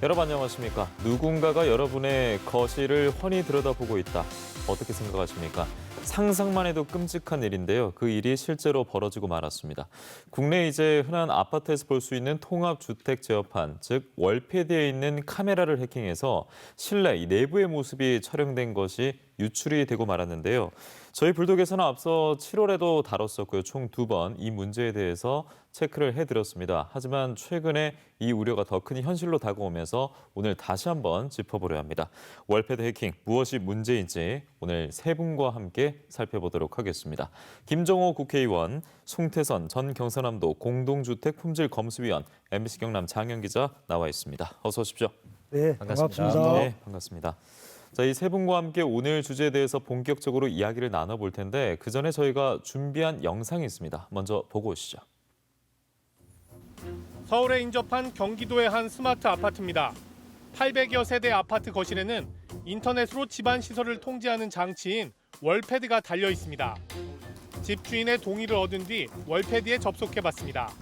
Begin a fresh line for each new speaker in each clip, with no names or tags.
여러분 안녕하십니까? 누군가가 여러분의 거실을 훤히 들여다보고 있다. 어떻게 생각하십니까? 상상만 해도 끔찍한 일인데요. 그 일이 실제로 벌어지고 말았습니다. 국내 이제 흔한 아파트에서 볼 수 있는 통합주택 제어판, 즉 월패드에 있는 카메라를 해킹해서 실내 이 내부의 모습이 촬영된 것이 유출이 되고 말았는데요. 저희 불독에서는 앞서 7월에도 다뤘었고요. 총 2번 이 문제에 대해서 체크를 해드렸습니다. 하지만 최근에 이 우려가 더 큰 현실로 다가오면서 오늘 다시 한번 짚어보려 합니다. 월패드 해킹 무엇이 문제인지 오늘 세 분과 함께 살펴보도록 하겠습니다. 김정호 국회의원, 송태선 전 경상남도 공동주택품질검수위원, MBC 경남 장현 기자 나와 있습니다. 어서 오십시오.
네, 반갑습니다.
네, 반갑습니다. 자, 이 세 분과 함께 오늘 주제에 대해서 본격적으로 이야기를 나눠볼 텐데 그 전에 저희가 준비한 영상이 있습니다. 먼저 보고 오시죠.
서울에 인접한 경기도의 한 스마트 아파트입니다. 800여 세대 아파트 거실에는 인터넷으로 집안 시설을 통제하는 장치인 월패드가 달려 있습니다. 집주인의 동의를 얻은 뒤 월패드에 접속해봤습니다.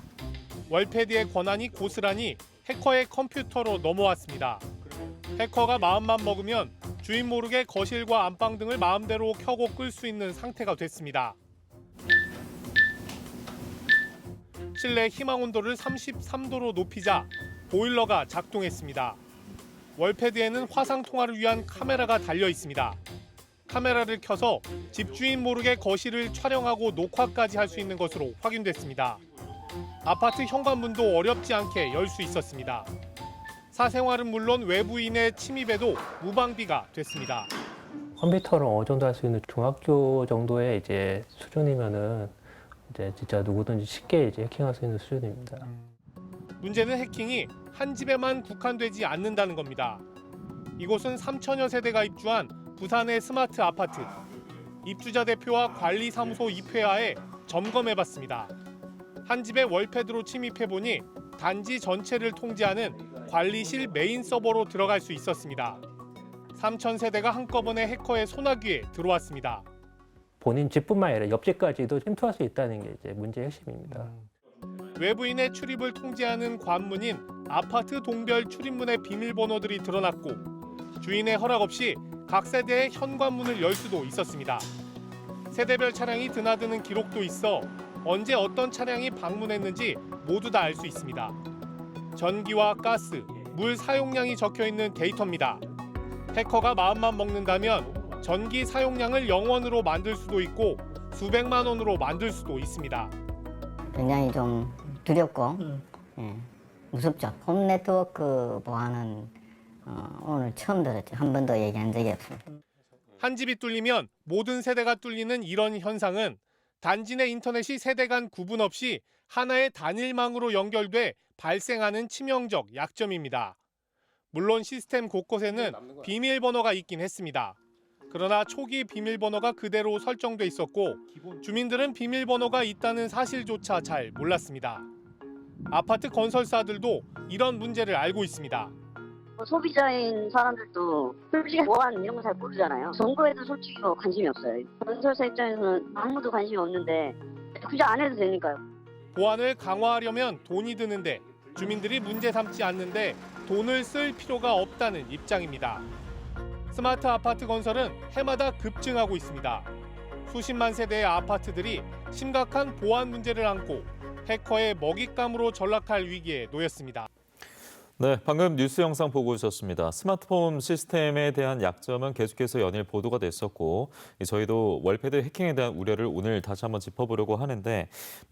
월패드의 권한이 고스란히 해커의 컴퓨터로 넘어왔습니다. 해커가 마음만 먹으면 주인 모르게 거실과 안방 등을 마음대로 켜고 끌 수 있는 상태가 됐습니다. 실내 희망 온도를 33도로 높이자 보일러가 작동했습니다. 월패드에는 화상 통화를 위한 카메라가 달려 있습니다. 카메라를 켜서 집주인 모르게 거실을 촬영하고 녹화까지 할 수 있는 것으로 확인됐습니다. 아파트 현관문도 어렵지 않게 열 수 있었습니다. 사생활은 물론 외부인의 침입에도 무방비가 됐습니다.
컴퓨터를 어느 정도 할 수 있는 중학교 정도의 이제 수준이면은 이제 진짜 누구든지 쉽게 이제 해킹할 수 있는 수준입니다.
문제는 해킹이 한 집에만 국한되지 않는다는 겁니다. 이곳은 3천여 세대가 입주한 부산의 스마트 아파트. 입주자 대표와 관리사무소 입회하에 점검해봤습니다. 한 집에 월패드로 침입해보니 단지 전체를 통제하는 관리실 메인 서버로 들어갈 수 있었습니다. 3천 세대가 한꺼번에 해커의 소나기에 들어왔습니다.
본인 집뿐만 아니라 옆집까지도 침투할 수 있다는 게 이제 문제의 핵심입니다.
외부인의 출입을 통제하는 관문인 아파트 동별 출입문의 비밀번호들이 드러났고 주인의 허락 없이 각 세대의 현관문을 열 수도 있었습니다. 세대별 차량이 드나드는 기록도 있어 언제 어떤 차량이 방문했는지 모두 다 알 수 있습니다. 전기와 가스, 물 사용량이 적혀 있는 데이터입니다. 해커가 마음만 먹는다면 전기 사용량을 0원으로 만들 수도 있고 수백만 원으로 만들 수도 있습니다.
굉장히 좀 두렵고 무섭죠. 홈 네트워크 보안은 오늘 처음 들었죠. 한 번도 얘기한 적이 없습니다.
한 집이 뚫리면 모든 세대가 뚫리는 이런 현상은 단지 내 인터넷이 세대 간 구분 없이 하나의 단일망으로 연결돼 발생하는 치명적 약점입니다. 물론 시스템 곳곳에는 비밀번호가 있긴 했습니다. 그러나 초기 비밀번호가 그대로 설정돼 있었고 주민들은 비밀번호가 있다는 사실조차 잘 몰랐습니다. 아파트 건설사들도 이런 문제를 알고 있습니다.
소비자인 사람들도 솔직히 보안 이런 거 잘 모르잖아요. 정보에도 솔직히 관심이 없어요. 건설사 입장에서는 아무도 관심이 없는데 굳이 안 해도 되니까요.
보안을 강화하려면 돈이 드는데 주민들이 문제 삼지 않는데 돈을 쓸 필요가 없다는 입장입니다. 스마트 아파트 건설은 해마다 급증하고 있습니다. 수십만 세대의 아파트들이 심각한 보안 문제를 안고 해커의 먹잇감으로 전락할 위기에 놓였습니다.
네, 방금 뉴스 영상 보고 오셨습니다. 스마트폰 시스템에 대한 약점은 계속해서 연일 보도가 됐었고 저희도 월패드 해킹에 대한 우려를 오늘 다시 한번 짚어보려고 하는데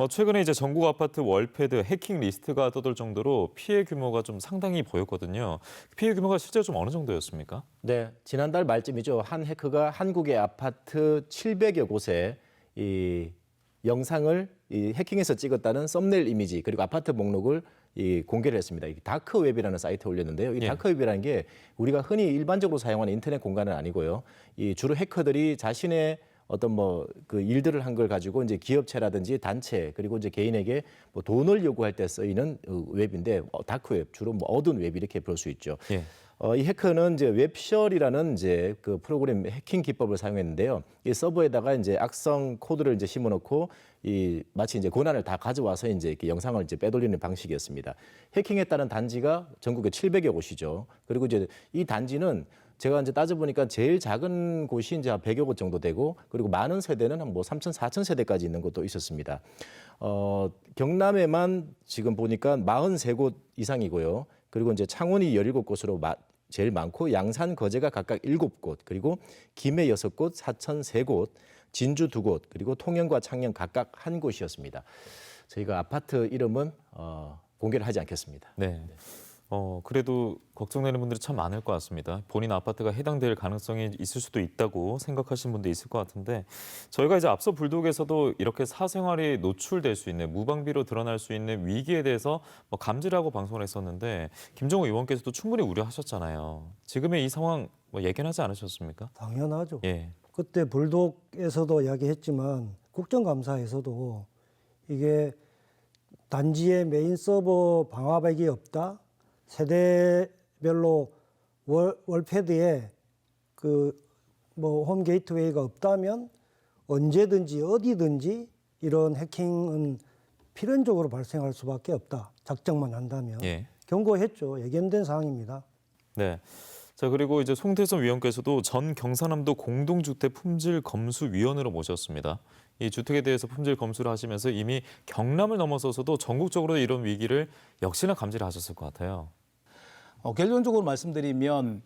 최근에 이제 전국 아파트 월패드 해킹 리스트가 떠돌 정도로 피해 규모가 좀 상당히 보였거든요. 피해 규모가 실제로 좀 어느 정도였습니까?
네, 지난달 말쯤이죠. 한 해커가 한국의 아파트 700여 곳에 이 영상을 해킹해서 찍었다는 썸네일 이미지 그리고 아파트 목록을 공개를 했습니다. 다크웹이라는 사이트에 올렸는데요. 이 다크웹이라는 게 우리가 흔히 일반적으로 사용하는 인터넷 공간은 아니고요. 주로 해커들이 자신의 어떤 뭐 그 일들을 한 걸 가지고 이제 기업체라든지 단체 그리고 이제 개인에게 뭐 돈을 요구할 때 쓰이는 웹인데 다크웹 주로 뭐 어두운 웹 이렇게 볼 수 있죠.
예.
이 해커는 이제 웹쉘이라는 이제 그 프로그램 해킹 기법을 사용했는데요. 이 서버에다가 이제 악성 코드를 이제 심어놓고 이 마치 이제 권한을 다 가져와서 이제 이렇게 영상을 이제 빼돌리는 방식이었습니다. 해킹했다는 단지가 전국에 700여 곳이죠. 그리고 이제 이 단지는 제가 이제 따져보니까 제일 작은 곳이 이제 한 100여 곳 정도 되고 그리고 많은 세대는 한 뭐 3,000, 4,000 세대까지 있는 곳도 있었습니다. 경남에만 지금 보니까 43곳 이상이고요. 그리고 이제 창원이 17곳으로 제일 많고 양산, 거제가 각각 7곳, 그리고 김해 6곳, 사천 3곳, 진주 2곳, 그리고 통영과 창녕 각각 1곳이었습니다. 저희가 아파트 이름은 공개를 하지 않겠습니다.
네. 그래도 걱정되는 분들이 참 많을 것 같습니다. 본인 아파트가 해당될 가능성이 있을 수도 있다고 생각하시는 분도 있을 것 같은데 저희가 이제 앞서 불독에서도 이렇게 사생활이 노출될 수 있는 무방비로 드러날 수 있는 위기에 대해서 뭐 감지라고 방송을 했었는데 김정우 의원께서도 충분히 우려하셨잖아요. 지금의 이 상황 뭐 예견하지 않으셨습니까?
당연하죠.
예.
그때 불독에서도 이야기했지만 국정감사에서도 이게 단지의 메인 서버 방화벽이 없다. 세대별로 월패드에 그 뭐 홈 게이트웨이가 없다면 언제든지 어디든지 이런 해킹은 필연적으로 발생할 수밖에 없다. 작정만 한다면.
예.
경고했죠. 예견된 사항입니다.
네. 자, 그리고 이제 송태섭 위원께서도 전 경상남도 공동주택 품질 검수 위원으로 모셨습니다. 이 주택에 대해서 품질 검수를 하시면서 이미 경남을 넘어서서도 전국적으로 이런 위기를 역시나 감지를 하셨을 것 같아요.
결론적으로 말씀드리면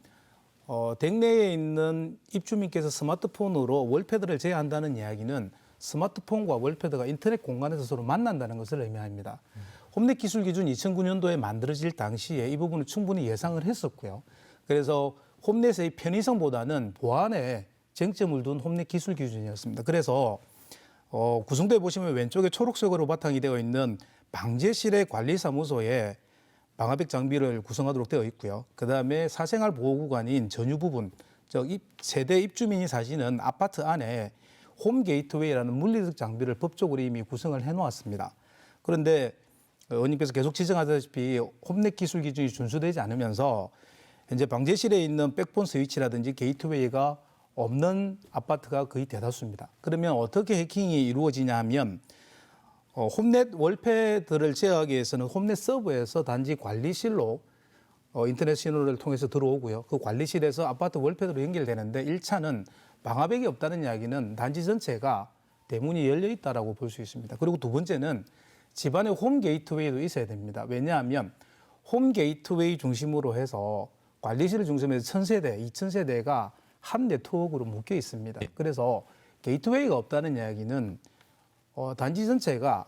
댁내에 있는 입주민께서 스마트폰으로 월패드를 제어한다는 이야기는 스마트폰과 월패드가 인터넷 공간에서 서로 만난다는 것을 의미합니다. 홈넷 기술 기준 2009년도에 만들어질 당시에 이 부분을 충분히 예상을 했었고요. 그래서 홈넷의 편의성보다는 보안에 쟁점을 둔 홈넷 기술 기준이었습니다. 그래서 구성도에 보시면 왼쪽에 초록색으로 바탕이 되어 있는 방제실의 관리사무소에 방화벽 장비를 구성하도록 되어 있고요. 그다음에 사생활 보호 구간인 전유 부분, 세대 입주민이 사시는 아파트 안에 홈 게이트웨이라는 물리적 장비를 법적으로 이미 구성을 해놓았습니다. 그런데 의원님께서 계속 지적하다시피 홈넷 기술 기준이 준수되지 않으면서 현재 방제실에 있는 백본 스위치라든지 게이트웨이가 없는 아파트가 거의 대다수입니다. 그러면 어떻게 해킹이 이루어지냐 하면 홈넷 월패드를 제어하기 위해서는 홈넷 서버에서 단지 관리실로 인터넷 신호를 통해서 들어오고요. 그 관리실에서 아파트 월패드로 연결되는데 1차는 방화벽이 없다는 이야기는 단지 전체가 대문이 열려 있다라고 볼 수 있습니다. 그리고 두 번째는 집안에 홈 게이트웨이도 있어야 됩니다. 왜냐하면 홈 게이트웨이 중심으로 해서 관리실을 중심으로 해서 1000세대, 2000세대가 한 네트워크로 묶여 있습니다. 그래서 게이트웨이가 없다는 이야기는 단지 전체가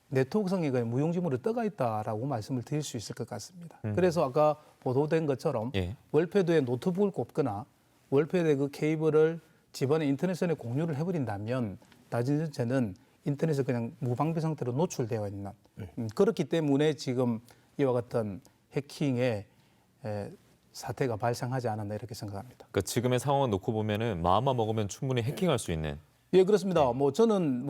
네트워크성에 거의 무용지물을 떠가 있다라고 말씀을 드릴 수 있을 것 같습니다. 그래서 아까 보도된 것처럼
예.
월패드에 노트북을 꼽거나 월패드에 그 케이블을 집안의 인터넷선에 공유를 해버린다면 단지 전체는 인터넷에 그냥 무방비 상태로 노출되어 있는 그렇기 때문에 지금 이와 같은 해킹의 사태가 발생하지 않았나 이렇게 생각합니다.
그러니까 지금의 상황을 놓고 보면은 마음만 먹으면 충분히 해킹할 수 있는.
예, 그렇습니다. 저는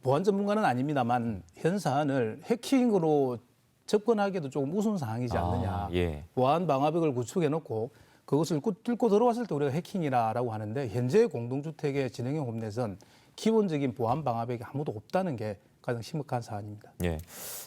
보안 전문가는 아닙니다만 현 사안을 해킹으로 접근하기에도 조금 우스운 상황이지 않느냐.
예.
보안 방화벽을 구축해 놓고 그것을 뚫고 들어왔을 때 우리가 해킹이라고 하는데 현재 공동주택의 진행형 홈넷은 기본적인 보안 방화벽이 아무도 없다는 게 가장 심각한 사안입니다.
예.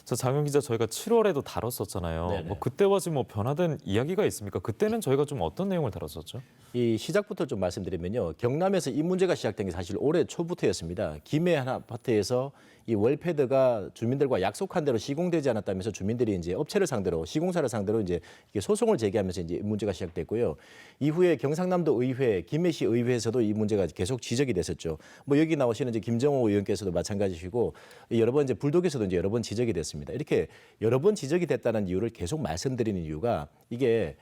자, 장영 기자 저희가 7월에도 다뤘었잖아요.
네네.
뭐 그때와 지금 뭐 변화된 이야기가 있습니까? 그때는 저희가 좀 어떤 내용을 다뤘었죠?
이 시작부터 좀 말씀드리면요. 경남에서 이 문제가 시작된 게 사실 올해 초부터였습니다. 김해 한 아파트에서 이 월패드가 주민들과 약속한 대로 시공되지 않았다면서 주민들이 이제 업체를 상대로 시공사를 상대로 이제 이게 소송을 제기하면서 이제 문제가 시작됐고요. 이후에 경상남도 의회, 김해시 의회에서도 이 문제가 계속 지적이 됐었죠. 뭐 여기 나오시는 이제 김정호 의원께서도 마찬가지시고 여러 번 이제 불독에서도 이제 여러 번 지적이 됐습니다. 이렇게 여러 번 지적이 됐다는 이유를 계속 말씀드리는 이유가 이게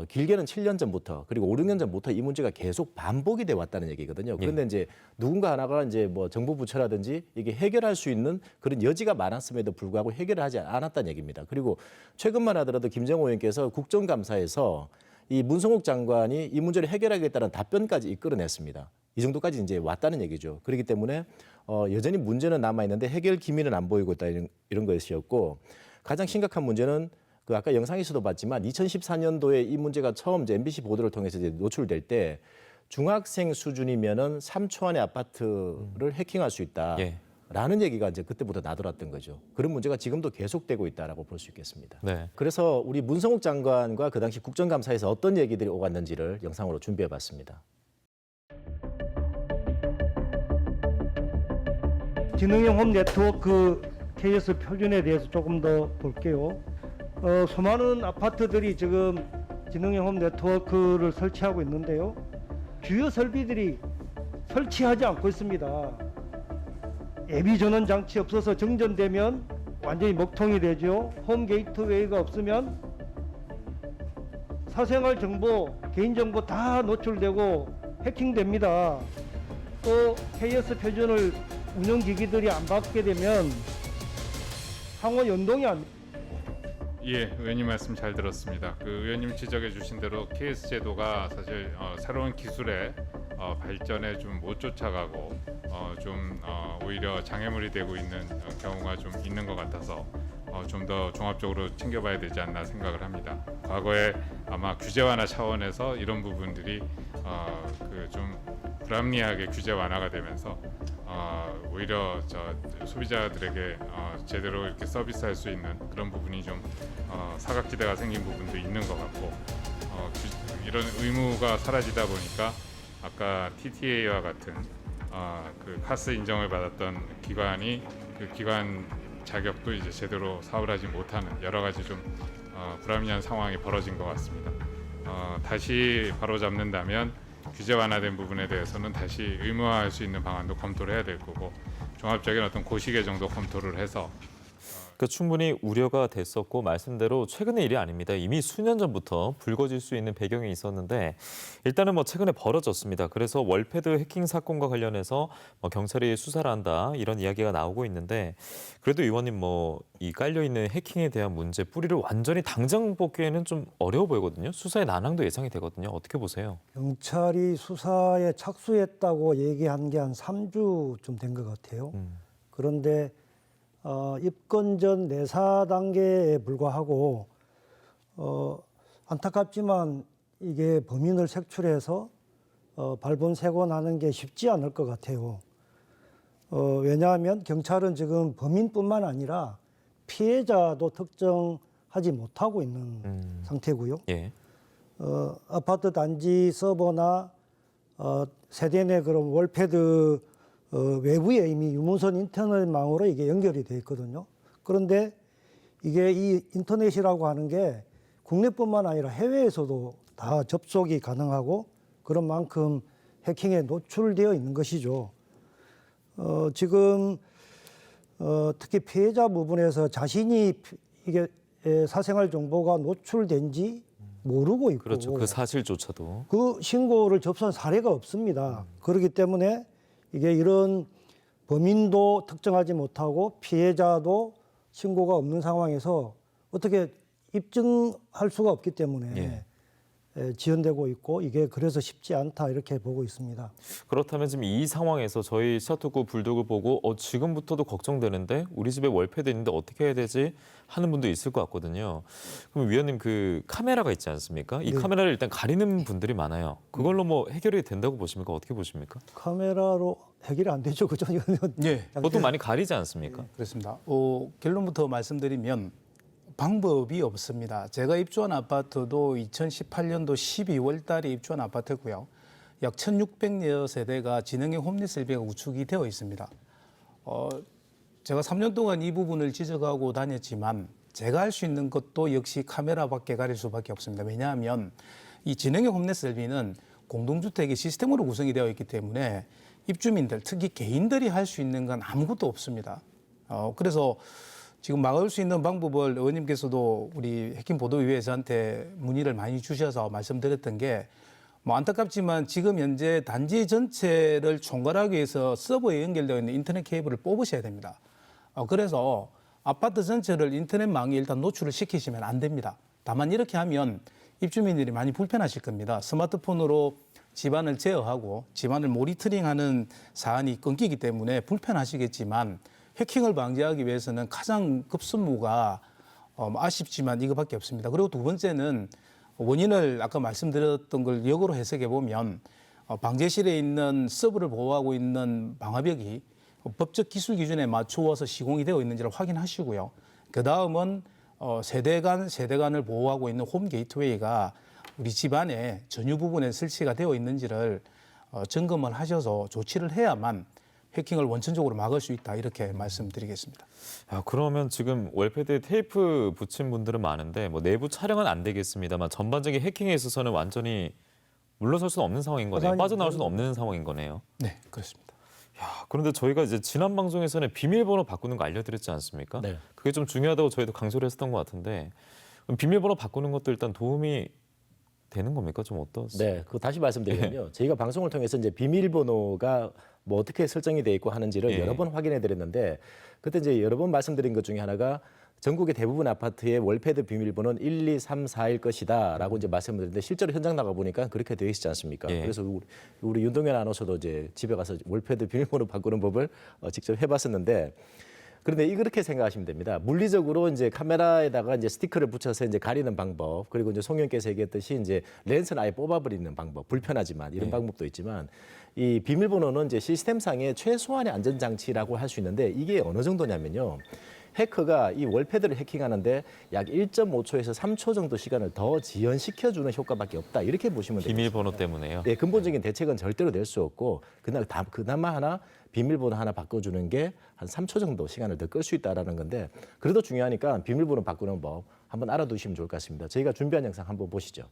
길게는 7년 전부터 그리고 5, 6년 전부터 이 문제가 계속 반복이 돼 왔다는 얘기거든요. 그런데 이제 누군가 하나가 이제 뭐 정부 부처라든지 이게 해결할 수 있는 그런 여지가 많았음에도 불구하고 해결을 하지 않았다는 얘기입니다. 그리고 최근만 하더라도 김정호 의원께서 국정감사에서 이 문성욱 장관이 이 문제를 해결하겠다는 답변까지 이끌어냈습니다. 이 정도까지 이제 왔다는 얘기죠. 그렇기 때문에 여전히 문제는 남아 있는데 해결 기미는 안 보이고 있다 이런 것이었고 가장 심각한 문제는 그 아까 영상에서도 봤지만 2014년도에 이 문제가 처음 이제 MBC 보도를 통해서 이제 노출될 때 중학생 수준이면은 3초 안에 아파트를 해킹할 수 있다.
예.
라는 얘기가 이제 그때부터 나돌았던 거죠. 그런 문제가 지금도 계속되고 있다라고 볼 수 있겠습니다.
네.
그래서 우리 문성욱 장관과 그 당시 국정감사에서 어떤 얘기들이 오갔는지를 영상으로 준비해봤습니다.
지능형 홈 네트워크 KS 표준에 대해서 조금 더 볼게요. 수많은 아파트들이 지금 지능형 홈 네트워크를 설치하고 있는데요. 주요 설비들이 설치하지 않고 있습니다. 예비 전원 장치 없어서 정전되면 완전히 먹통이 되죠. 홈 게이트웨이가 없으면 사생활 정보, 개인 정보 다 노출되고 해킹됩니다. 또 KS 표준을 운영기기들이 안 받게 되면 상호 연동이 안 됩니다.
예, 의원님 말씀 잘 들었습니다. 그 의원님 지적해 주신 대로 KS 제도가 사실 새로운 기술의 발전에 좀 못 쫓아가고 오히려 장애물이 되고 있는 경우가 좀 있는 것 같아서 좀 더 종합적으로 챙겨봐야 되지 않나 생각을 합니다. 과거에 아마 규제 완화 차원에서 이런 부분들이 그 좀 불합리하게 규제 완화가 되면서 오히려 소비자들에게 제대로 이렇게 서비스할 수 있는 그런 부분이 좀 사각지대가 생긴 부분도 있는 것 같고 이런 의무가 사라지다 보니까 아까 TTA와 같은 그 카스 인정을 받았던 기관이 그 기관 자격도 이제 제대로 사업을 하지 못하는 여러 가지 좀 불합리한 상황이 벌어진 것 같습니다. 다시 바로잡는다면 규제 완화된 부분에 대해서는 다시 의무화할 수 있는 방안도 검토를 해야 될 거고 종합적인 어떤 고시계정도 검토를 해서
충분히 우려가 됐었고 말씀대로 최근의 일이 아닙니다. 이미 수년 전부터 불거질 수 있는 배경이 있었는데 일단은 최근에 벌어졌습니다. 그래서 월패드 해킹 사건과 관련해서 경찰이 수사를 한다 이런 이야기가 나오고 있는데 그래도 의원님 이 깔려 있는 해킹에 대한 문제 뿌리를 완전히 당장 뽑기에는 좀 어려워 보이거든요. 수사의 난항도 예상이 되거든요. 어떻게 보세요?
경찰이 수사에 착수했다고 얘기한 게 한 3주쯤 된 것 같아요. 그런데 입건 전 내사 단계에 불과하고 안타깝지만 이게 범인을 색출해서 발본색원하는 게 쉽지 않을 것 같아요. 왜냐하면 경찰은 지금 범인뿐만 아니라 피해자도 특정하지 못하고 있는 상태고요.
예.
아파트 단지 서버나 세대 내 그런 월패드 외부에 이미 유무선 인터넷망으로 이게 연결이 돼 있거든요. 그런데 이게 이 인터넷이라고 하는 게 국내뿐만 아니라 해외에서도 다 접속이 가능하고 그런 만큼 해킹에 노출되어 있는 것이죠. 지금 특히 피해자 부분에서 자신이 이게 사생활 정보가 노출된지 모르고 있고
그렇죠. 그 사실조차도.
그 신고를 접수한 사례가 없습니다. 그렇기 때문에 이게 이런 범인도 특정하지 못하고 피해자도 신고가 없는 상황에서 어떻게 입증할 수가 없기 때문에 지연되고 있고 이게 그래서 쉽지 않다 이렇게 보고 있습니다.
그렇다면 지금 이 상황에서 저희 시사토크 불독을 보고 지금부터도 걱정되는데 우리 집에 월패드 있는데 어떻게 해야 되지 하는 분도 있을 것 같거든요. 그럼 위원님 그 카메라가 있지 않습니까? 이 카메라를 일단 가리는 분들이 많아요. 그걸로 해결이 된다고 보십니까? 어떻게 보십니까?
카메라로 해결이 안 되죠, 그죠?
예,
보통 많이 가리지 않습니까?
그렇습니다. 결론부터 말씀드리면 방법이 없습니다. 제가 입주한 아파트도 2018년도 12월 달에 입주한 아파트고요. 약 1,600여 세대가 지능형 홈릿 설비가 구축이 되어 있습니다. 제가 3년 동안 이 부분을 지적하고 다녔지만 제가 할 수 있는 것도 역시 카메라밖에 가릴 수밖에 없습니다. 왜냐하면 이 지능형 홈릿 설비는 공동주택의 시스템으로 구성이 되어 있기 때문에 입주민들, 특히 개인들이 할 수 있는 건 아무것도 없습니다. 그래서 지금 막을 수 있는 방법을 의원님께서도 우리 해킹 보도위에 저한테 문의를 많이 주셔서 말씀드렸던 게 안타깝지만 지금 현재 단지 전체를 총괄하기 위해서 서버에 연결되어 있는 인터넷 케이블을 뽑으셔야 됩니다. 그래서 아파트 전체를 인터넷망에 일단 노출을 시키시면 안 됩니다. 다만 이렇게 하면 입주민들이 많이 불편하실 겁니다. 스마트폰으로 집안을 제어하고 집안을 모니터링하는 사안이 끊기기 때문에 불편하시겠지만 해킹을 방지하기 위해서는 가장 급선무가 아쉽지만 이거밖에 없습니다. 그리고 두 번째는 원인을 아까 말씀드렸던 걸 역으로 해석해 보면 방제실에 있는 서버를 보호하고 있는 방화벽이 법적 기술 기준에 맞추어서 시공이 되어 있는지를 확인하시고요. 그 다음은 세대간을 보호하고 있는 홈 게이트웨이가 우리 집안의 전유 부분에 설치가 되어 있는지를 점검을 하셔서 조치를 해야만 해킹을 원천적으로 막을 수 있다 이렇게 말씀드리겠습니다.
그러면 지금 월패드에 테이프 붙인 분들은 많은데 뭐 내부 촬영은 안 되겠습니다만 전반적인 해킹에 있어서는 완전히 물러설 수는 없는 상황인 거네요. 빠져나올 수는 없는 상황인 거네요.
네, 그렇습니다.
그런데 저희가 이제 지난 방송에서는 비밀번호 바꾸는 거 알려드렸지 않습니까?
네.
그게 좀 중요하다고 저희도 강조를 했었던 것 같은데 그럼 비밀번호 바꾸는 것도 일단 도움이 되는 겁니까? 좀 어떻습니까?
네, 그 다시 말씀드리면요. 저희가 방송을 통해서 이제 비밀번호가 뭐 어떻게 설정이 돼 있고 하는지를
예.
여러 번 확인해 드렸는데 그때 이제 여러 번 말씀드린 것 중에 하나가 전국의 대부분 아파트의 월패드 비밀번호는 1, 2, 3, 4일 것이다라고 이제 말씀을 드렸는데 실제로 현장 나가 보니까 그렇게 되어 있지 않습니까?
예.
그래서 우리 윤동현 아나운서도 이제 집에 가서 월패드 비밀번호 바꾸는 법을 직접 해봤었는데 그런데 이렇게 생각하시면 됩니다. 물리적으로 이제 카메라에다가 이제 스티커를 붙여서 이제 가리는 방법, 그리고 이제 송영께서 얘기했듯이 이제 렌즈는 아예 뽑아버리는 방법, 불편하지만 이런 방법도 있지만 이 비밀번호는 이제 시스템상의 최소한의 안전장치라고 할 수 있는데 이게 어느 정도냐면요. 해커가 이 월패드를 해킹하는데 약 1.5초에서 3초 정도 시간을 더 지연시켜주는 효과밖에 없다. 이렇게 보시면 됩니다.
비밀번호 때문에요.
네, 근본적인 대책은 절대로 낼 수 없고 그나마 하나 비밀번호 하나 바꿔주는 게 한 3초 정도 시간을 더 끌 수 있다라는 건데 그래도 중요하니까 비밀번호 바꾸는 법 한번 알아두시면 좋을 것 같습니다. 저희가 준비한 영상 한번 보시죠.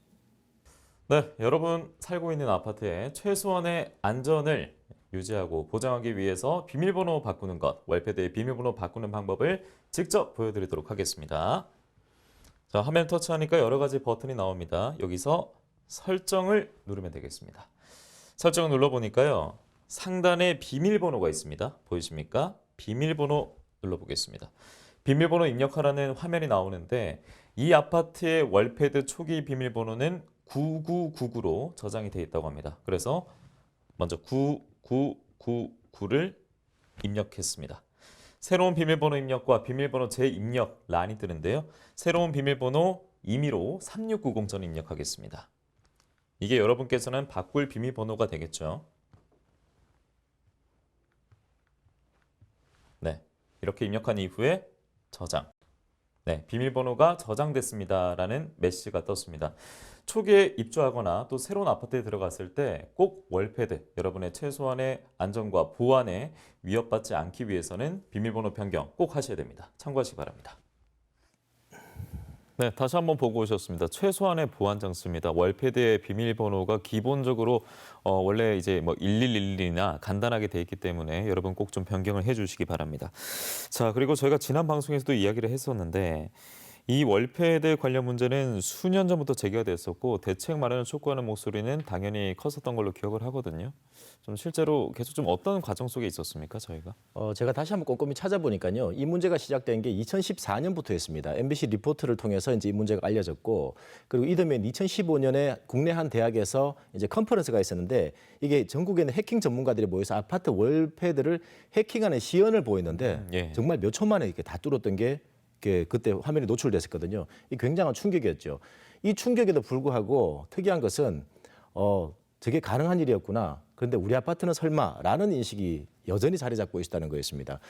네, 여러분 살고 있는 아파트의 최소한의 안전을 유지하고 보장하기 위해서 비밀번호 바꾸는 것, 월패드의 비밀번호 바꾸는 방법을 직접 보여드리도록 하겠습니다. 자, 화면 터치하니까 여러 가지 버튼이 나옵니다. 여기서 설정을 누르면 되겠습니다. 설정을 눌러보니까요. 상단에 비밀번호가 있습니다. 보이십니까? 비밀번호 눌러보겠습니다. 비밀번호 입력하라는 화면이 나오는데 이 아파트의 월패드 초기 비밀번호는 9999로 저장이 되어 있다고 합니다. 그래서 먼저 9999를 입력했습니다. 새로운 비밀번호 입력과 비밀번호 재입력 란이 뜨는데요. 새로운 비밀번호 임의로 3690전 입력하겠습니다. 이게 여러분께서는 바꿀 비밀번호가 되겠죠. 네, 이렇게 입력한 이후에 저장. 네, 비밀번호가 저장됐습니다라는 메시지가 떴습니다. 초기에 입주하거나 또 새로운 아파트에 들어갔을 때 꼭 월패드, 여러분의 최소한의 안전과 보안에 위협받지 않기 위해서는 비밀번호 변경 꼭 하셔야 됩니다. 참고하시기 바랍니다. 네, 다시 한번 보고 오셨습니다. 최소한의 보안 장치입니다. 월패드의 비밀번호가 기본적으로 원래 이제 뭐 1111이나 간단하게 돼 있기 때문에 여러분 꼭 좀 변경을 해주시기 바랍니다. 자, 그리고 저희가 지난 방송에서도 이야기를 했었는데 이 월패드 관련 문제는 수년 전부터 제기가 됐었고 대책 마련을 촉구하는 목소리는 당연히 컸었던 걸로 기억을 하거든요. 좀 실제로 계속 좀 어떤 과정 속에 있었습니까, 저희가?
제가 다시 한번 꼼꼼히 찾아보니까요. 이 문제가 시작된 게 2014년부터였습니다. MBC 리포트를 통해서 이제 이 문제가 알려졌고 그리고 이듬해인 2015년에 국내 한 대학에서 이제 컨퍼런스가 있었는데 이게 전국에 있는 해킹 전문가들이 모여서 아파트 월패드를 해킹하는 시연을 보였는데
예.
정말 몇 초 만에 이렇게 다 뚫었던 게 그때 화면이 노출됐었거든요. 이 굉장한 충격이었죠. 이 충격에도 불구하고 특이한 것은 저게 가능한 일이었구나. 그런데 우리 아파트는 설마라는 인식이 여전히 자리 잡고 있다는 거였습니다.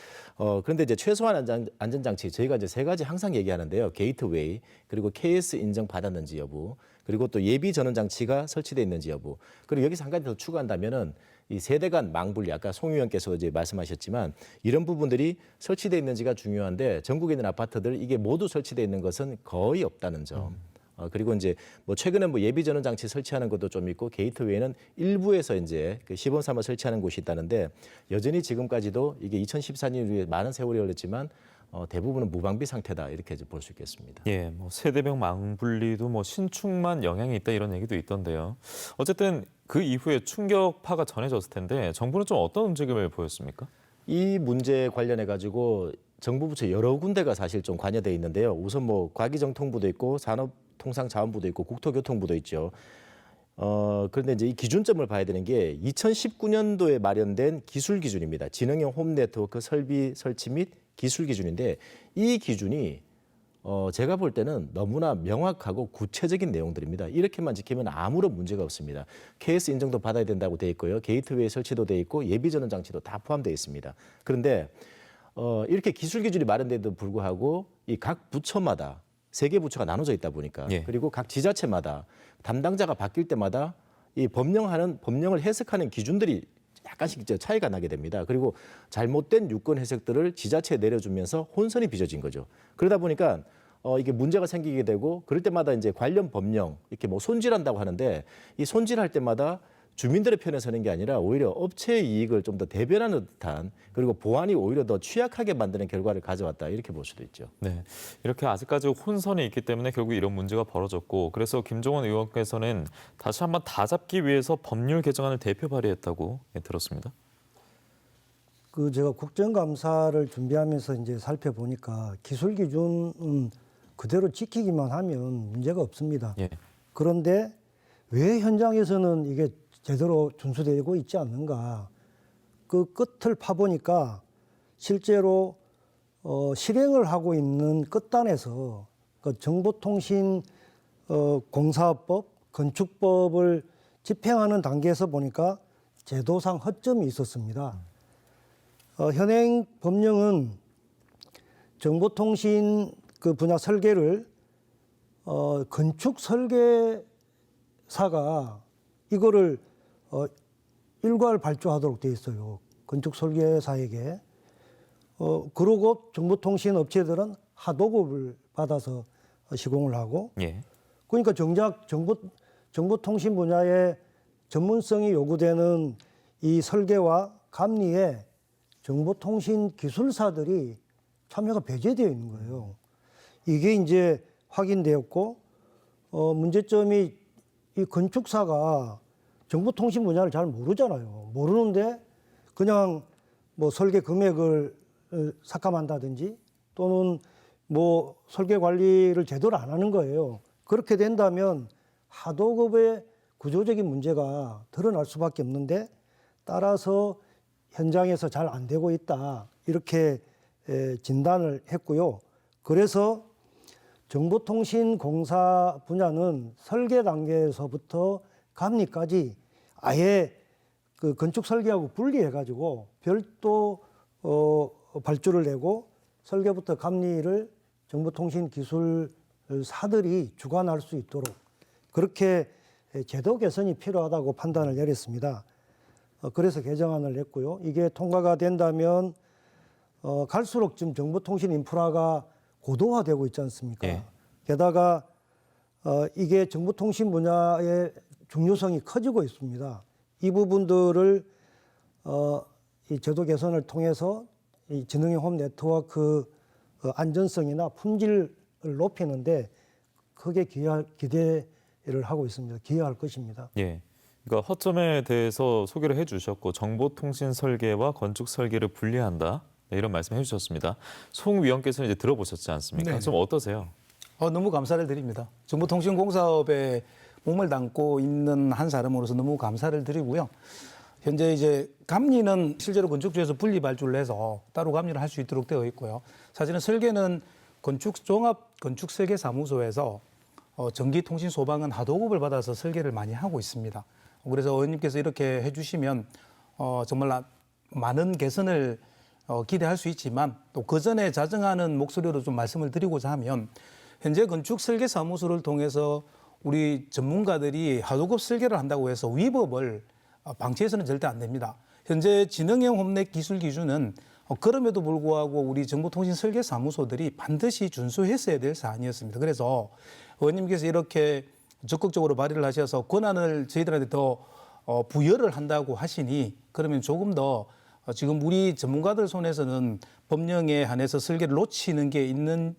그런데 이제 최소한 안전장치 저희가 이제 세 가지 항상 얘기하는데요. 게이트웨이 그리고 KS 인정 받았는지 여부 그리고 또 예비 전원 장치가 설치되어 있는지 여부 그리고 여기서 한 가지 더 추가한다면은 이 세대 간 망분리 아까 송 의원께서 이제 말씀하셨지만 이런 부분들이 설치되어 있는지가 중요한데 전국에 있는 아파트들 이게 모두 설치되어 있는 것은 거의 없다는 점. 그리고 이제 뭐 최근에 뭐 예비 전원 장치 설치하는 것도 좀 있고 게이트웨이는 일부에서 이제 그 시범 삼아 설치하는 곳이 있다는데 여전히 지금까지도 이게 2014년 이후에 많은 세월이 흘렀지만 대부분은 무방비 상태다 이렇게 볼 수 있겠습니다.
예, 뭐 세대별 망분리도 뭐 신축만 영향이 있다 이런 얘기도 있던데요. 어쨌든 그 이후에 충격파가 전해졌을 텐데 정부는 좀 어떤 움직임을 보였습니까?
이 문제 관련해 가지고 정부 부처 여러 군데가 사실 좀 관여돼 있는데요. 우선 뭐 과기정통부도 있고 산업통상자원부도 있고 국토교통부도 있죠. 그런데 이제 이 기준점을 봐야 되는 게 2019년도에 마련된 기술 기준입니다. 지능형 홈 네트워크 설비 설치 및 기술 기준인데 이 기준이 제가 볼 때는 너무나 명확하고 구체적인 내용들입니다. 이렇게만 지키면 아무런 문제가 없습니다. KS 인증도 받아야 된다고 돼 있고요. 게이트웨이 설치도 돼 있고 예비 전원 장치도 다 포함되어 있습니다. 그런데 이렇게 기술 기준이 마련돼도 불구하고 이 각 부처마다 3개 부처가 나눠져 있다 보니까
예.
그리고 각 지자체마다 담당자가 바뀔 때마다 이 법령을 해석하는 기준들이 약간씩 이제 차이가 나게 됩니다. 그리고 잘못된 유권 해석들을 지자체에 내려주면서 혼선이 빚어진 거죠. 그러다 보니까 이게 문제가 생기게 되고 그럴 때마다 이제 관련 법령 이렇게 뭐 손질한다고 하는데 이 손질할 때마다 주민들의 편에 서는 게 아니라 오히려 업체의 이익을 좀 더 대변하는 듯한 그리고 보안이 오히려 더 취약하게 만드는 결과를 가져왔다 이렇게 볼 수도 있죠.
네, 이렇게 아직까지 혼선이 있기 때문에 결국 이런 문제가 벌어졌고 그래서 김종원 의원께서는 다시 한번 다 잡기 위해서 법률 개정안을 대표 발의했다고 들었습니다.
제가 국정감사를 준비하면서 이제 살펴보니까 기술 기준은 그대로 지키기만 하면 문제가 없습니다.
예.
그런데 왜 현장에서는 이게 제대로 준수되고 있지 않는가? 그 끝을 파보니까 실제로 실행을 하고 있는 끝단에서 그 정보통신 공사법, 건축법을 집행하는 단계에서 보니까 제도상 허점이 있었습니다. 현행 법령은 정보통신 그 분야 설계를 건축 설계사가 이거를 일괄 발주하도록 돼 있어요. 건축 설계사에게. 그러고 정보통신 업체들은 하도급을 받아서 시공을 하고.
예.
그러니까 정작 정보통신 분야의 전문성이 요구되는 이 설계와 감리에 정보통신 기술사들이 참여가 배제되어 있는 거예요. 이게 이제 확인되었고, 문제점이 이 건축사가 정보통신 분야를 잘 모르잖아요. 모르는데 그냥 뭐 설계 금액을 삭감한다든지 또는 뭐 설계 관리를 제대로 안 하는 거예요. 그렇게 된다면 하도급의 구조적인 문제가 드러날 수밖에 없는데 따라서 현장에서 잘 안 되고 있다. 이렇게 진단을 했고요. 그래서 정보통신 공사 분야는 설계 단계에서부터 감리까지 아예 그 건축 설계하고 분리해가지고 별도 발주를 내고 설계부터 감리를 정보통신 기술사들이 주관할 수 있도록 그렇게 제도 개선이 필요하다고 판단을 내렸습니다. 그래서 개정안을 냈고요. 이게 통과가 된다면 갈수록 지금 정보통신 인프라가 고도화되고 있지 않습니까?
예.
게다가 이게 정보통신 분야의 중요성이 커지고 있습니다. 이 부분들을 이 제도 개선을 통해서 이 지능형 홈 네트워크 안전성이나 품질을 높이는데 크게 기대를 하고 있습니다. 기여할 것입니다.
예. 그러니까 허점에 대해서 소개를 해주셨고 정보통신 설계와 건축 설계를 분리한다. 네, 이런 말씀 해주셨습니다. 송 위원께서는 이제 들어보셨지 않습니까?
네.
좀 어떠세요?
너무 감사를 드립니다. 정보통신공사업에 몸을 담고 있는 한 사람으로서 너무 감사를 드리고요. 현재 이제 감리는 실제로 건축주에서 분리 발주를 해서 따로 감리를 할 수 있도록 되어 있고요. 사실은 설계는 종합 건축 설계 사무소에서 전기통신 소방은 하도급을 받아서 설계를 많이 하고 있습니다. 그래서 의원님께서 이렇게 해주시면 정말 많은 개선을 기대할 수 있지만 또 그 전에 자정하는 목소리로 좀 말씀을 드리고자 하면 현재 건축 설계 사무소를 통해서 우리 전문가들이 하도급 설계를 한다고 해서 위법을 방치해서는 절대 안 됩니다. 현재 지능형 홈넷 기술 기준은 그럼에도 불구하고 우리 정보통신 설계 사무소들이 반드시 준수했어야 될 사안이었습니다. 그래서 의원님께서 이렇게 적극적으로 발의를 하셔서 권한을 저희들한테 더 부여를 한다고 하시니 그러면 조금 더 지금 우리 전문가들 손에서는 법령에 한해서 설계를 놓치는 게 있는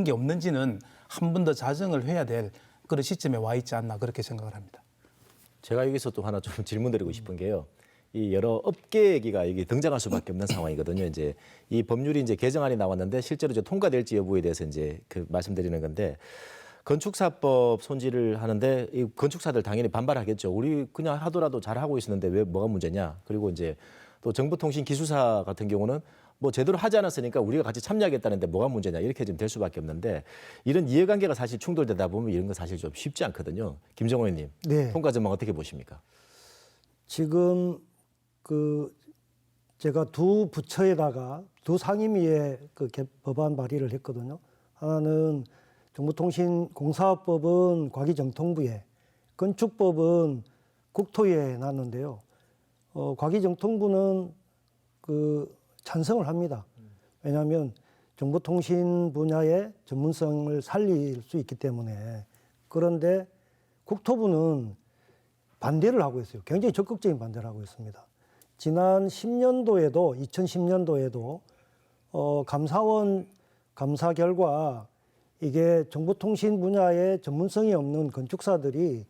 게 없는지는 한 번 더 자정을 해야 될 그런 시점에 와 있지 않나 그렇게 생각을 합니다.
제가 여기서 또 하나 좀 질문드리고 싶은 게요. 이 여러 업계 얘기가 여기 등장할 수밖에 없는 상황이거든요. 이제 이 법률이 이제 개정안이 나왔는데 실제로 이제 통과될지 여부에 대해서 이제 그 말씀드리는 건데 건축사법 손질을 하는데 이 건축사들 당연히 반발하겠죠. 우리 그냥 하더라도 잘 하고 있었는데 왜 뭐가 문제냐. 그리고 이제 또 정보통신기술사 같은 경우는 뭐 제대로 하지 않았으니까 우리가 같이 참여하겠다는데 뭐가 문제냐 이렇게 좀 될 수밖에 없는데 이런 이해관계가 사실 충돌되다 보면 이런 건 사실 좀 쉽지 않거든요. 김정호 의원님,
네.
통과 전망 어떻게 보십니까?
지금 제가 두 부처에다가 두 상임위에 법안 발의를 했거든요. 하나는 정보통신공사법은 과기정통부에, 건축법은 국토위에 놨는데요. 과기정통부는 찬성을 합니다. 왜냐하면 정보통신 분야의 전문성을 살릴 수 있기 때문에. 그런데 국토부는 반대를 하고 있어요. 굉장히 적극적인 반대를 하고 있습니다. 지난 2010년도에도 감사원 감사 결과 이게 정보통신 분야에 전문성이 없는 건축사들이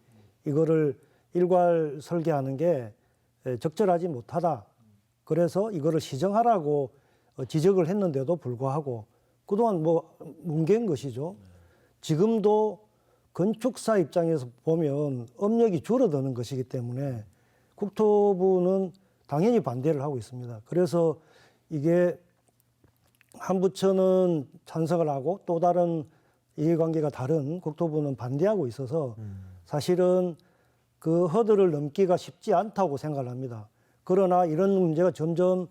이거를 일괄 설계하는 게 적절하지 못하다. 그래서 이거를 시정하라고 지적을 했는데도 불구하고 그동안 뭐 뭉갠 것이죠. 지금도 건축사 입장에서 보면 업력이 줄어드는 것이기 때문에 국토부는 당연히 반대를 하고 있습니다. 그래서 이게 한 부처는 찬성을 하고 또 다른 이해관계가 다른 국토부는 반대하고 있어서 사실은 그 허들을 넘기가 쉽지 않다고 생각을 합니다. 그러나 이런 문제가 점점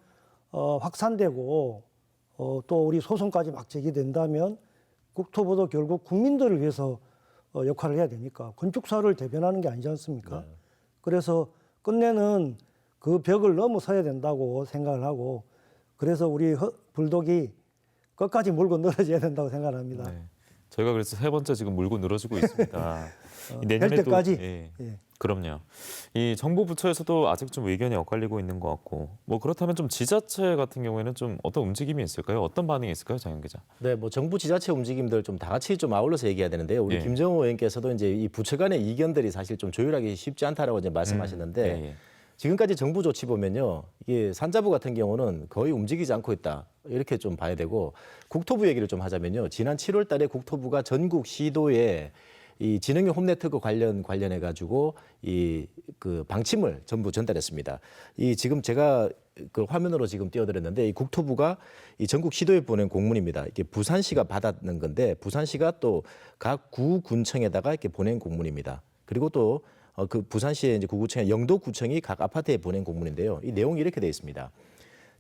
확산되고 또 우리 소송까지 막 제기된다면 국토부도 결국 국민들을 위해서 역할을 해야 되니까 건축사를 대변하는 게 아니지 않습니까? 그래서 끝내는 그 벽을 넘어서야 된다고 생각을 하고 그래서 우리 불독이 끝까지 물고 늘어져야 된다고 생각합니다.
네. 저희가 그래서 세 번째 지금 물고 늘어지고 있습니다.
될 때까지.
예.
예.
그럼요. 이 정부 부처에서도 아직 좀 의견이 엇갈리고 있는 것 같고 뭐 그렇다면 좀 지자체 같은 경우에는 좀 어떤 움직임이 있을까요? 어떤 반응이 있을까요, 장현 기자?
네, 뭐 정부 지자체 움직임들 좀 다 같이 좀 아울러서 얘기해야 되는데요. 우리
예.
김정호 의원께서도 이제 이 부처 간의 이견들이 사실 좀 조율하기 쉽지 않다라고 이제 말씀하셨는데
예, 예.
지금까지 정부 조치 보면요, 이게 산자부 같은 경우는 거의 움직이지 않고 있다 이렇게 좀 봐야 되고 국토부 얘기를 좀 하자면요, 지난 7월달에 국토부가 전국 시도에 이 지능형 홈네트워크 관련해 가지고 이 그 방침을 전부 전달했습니다. 이 지금 제가 그 화면으로 지금 띄워드렸는데 이 국토부가 이 전국 시도에 보낸 공문입니다. 이게 부산시가 받았는 건데 부산시가 또 각 구군청에다가 이렇게 보낸 공문입니다. 그리고 또 그 부산시의 이제 구구청, 영도구청이 각 아파트에 보낸 공문인데요. 이 내용이 이렇게 되어 있습니다.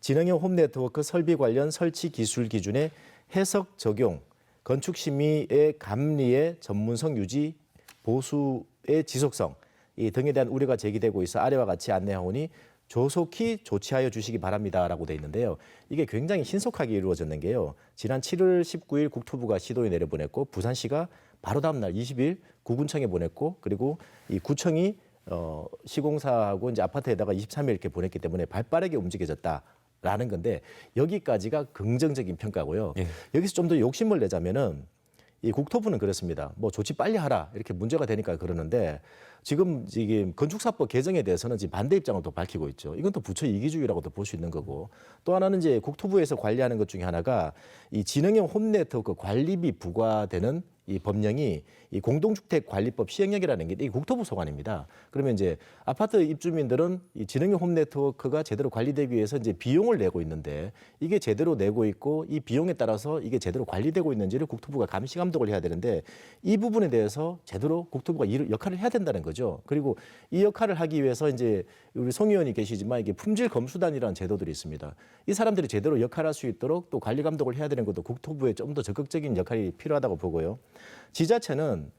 지능형 홈네트워크 설비 관련 설치 기술 기준의 해석 적용, 건축 심의의 감리의 전문성 유지, 보수의 지속성 이 등에 대한 우려가 제기되고 있어 아래와 같이 안내하오니 조속히 조치하여 주시기 바랍니다라고 돼 있는데요. 이게 굉장히 신속하게 이루어졌는 게요. 지난 7월 19일 국토부가 시도에 내려보냈고 부산시가 바로 다음 날 20일 구군청에 보냈고 그리고 이 구청이 시공사하고 이제 아파트에다가 23일 이렇게 보냈기 때문에 발빠르게 움직여졌다라는 건데 여기까지가 긍정적인 평가고요.
예.
여기서 좀 더 욕심을 내자면은 이 국토부는 그렇습니다. 뭐 조치 빨리 하라 이렇게 문제가 되니까 그러는데 지금 건축사법 개정에 대해서는 지금 반대 입장을 또 밝히고 있죠. 이건 또 부처 이기주의라고도 볼 수 있는 거고 또 하나는 이제 국토부에서 관리하는 것 중에 하나가 이 지능형 홈네트워크 관리비 부과되는 이 법령이 이 공동주택관리법 시행령이라는 게 이 국토부 소관입니다. 그러면 이제 아파트 입주민들은 이 지능형 홈네트워크가 제대로 관리되기 위해서 이제 비용을 내고 있는데 이게 제대로 내고 있고 이 비용에 따라서 이게 제대로 관리되고 있는지를 국토부가 감시 감독을 해야 되는데 이 부분에 대해서 제대로 국토부가 이 역할을 해야 된다는 거죠. 그리고 이 역할을 하기 위해서 이제 우리 송 의원이 계시지만 이게 품질 검수단이라는 제도들이 있습니다. 이 사람들이 제대로 역할할 수 있도록 또 관리 감독을 해야 되는 것도 국토부에 좀 더 적극적인 역할이 필요하다고 보고요. 지자체는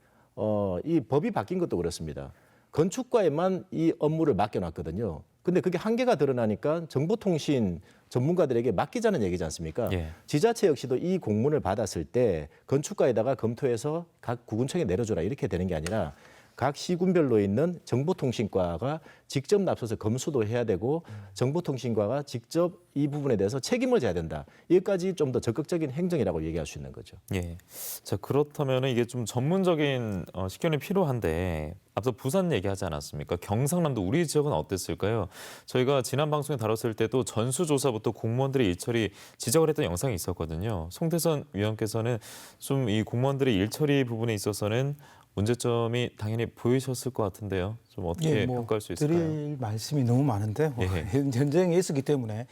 이 법이 바뀐 것도 그렇습니다. 건축과에만 이 업무를 맡겨놨거든요. 근데 그게 한계가 드러나니까 정보통신 전문가들에게 맡기자는 얘기지 않습니까?
예.
지자체 역시도 이 공문을 받았을 때 건축과에다가 검토해서 각 구군청에 내려줘라 이렇게 되는 게 아니라 각 시군별로 있는 정보통신과가 직접 나서서 검수도 해야 되고 정보통신과가 직접 이 부분에 대해서 책임을 져야 된다. 이것까지 좀 더 적극적인 행정이라고 얘기할 수 있는 거죠.
예. 자, 그렇다면 이게 좀 전문적인 식견이 필요한데 앞서 부산 얘기하지 않았습니까? 경상남도 우리 지역은 어땠을까요? 저희가 지난 방송에 다뤘을 때도 전수조사부터 공무원들의 일처리 지적을 했던 영상이 있었거든요. 송태선 위원께서는 좀 이 공무원들의 일처리 부분에 있어서는 문제점이 당연히 보이셨을 것 같은데요. 좀 어떻게 평가할 수 있을까요?
드릴 말씀이 너무 많은데
예.
현장에 있었기 때문에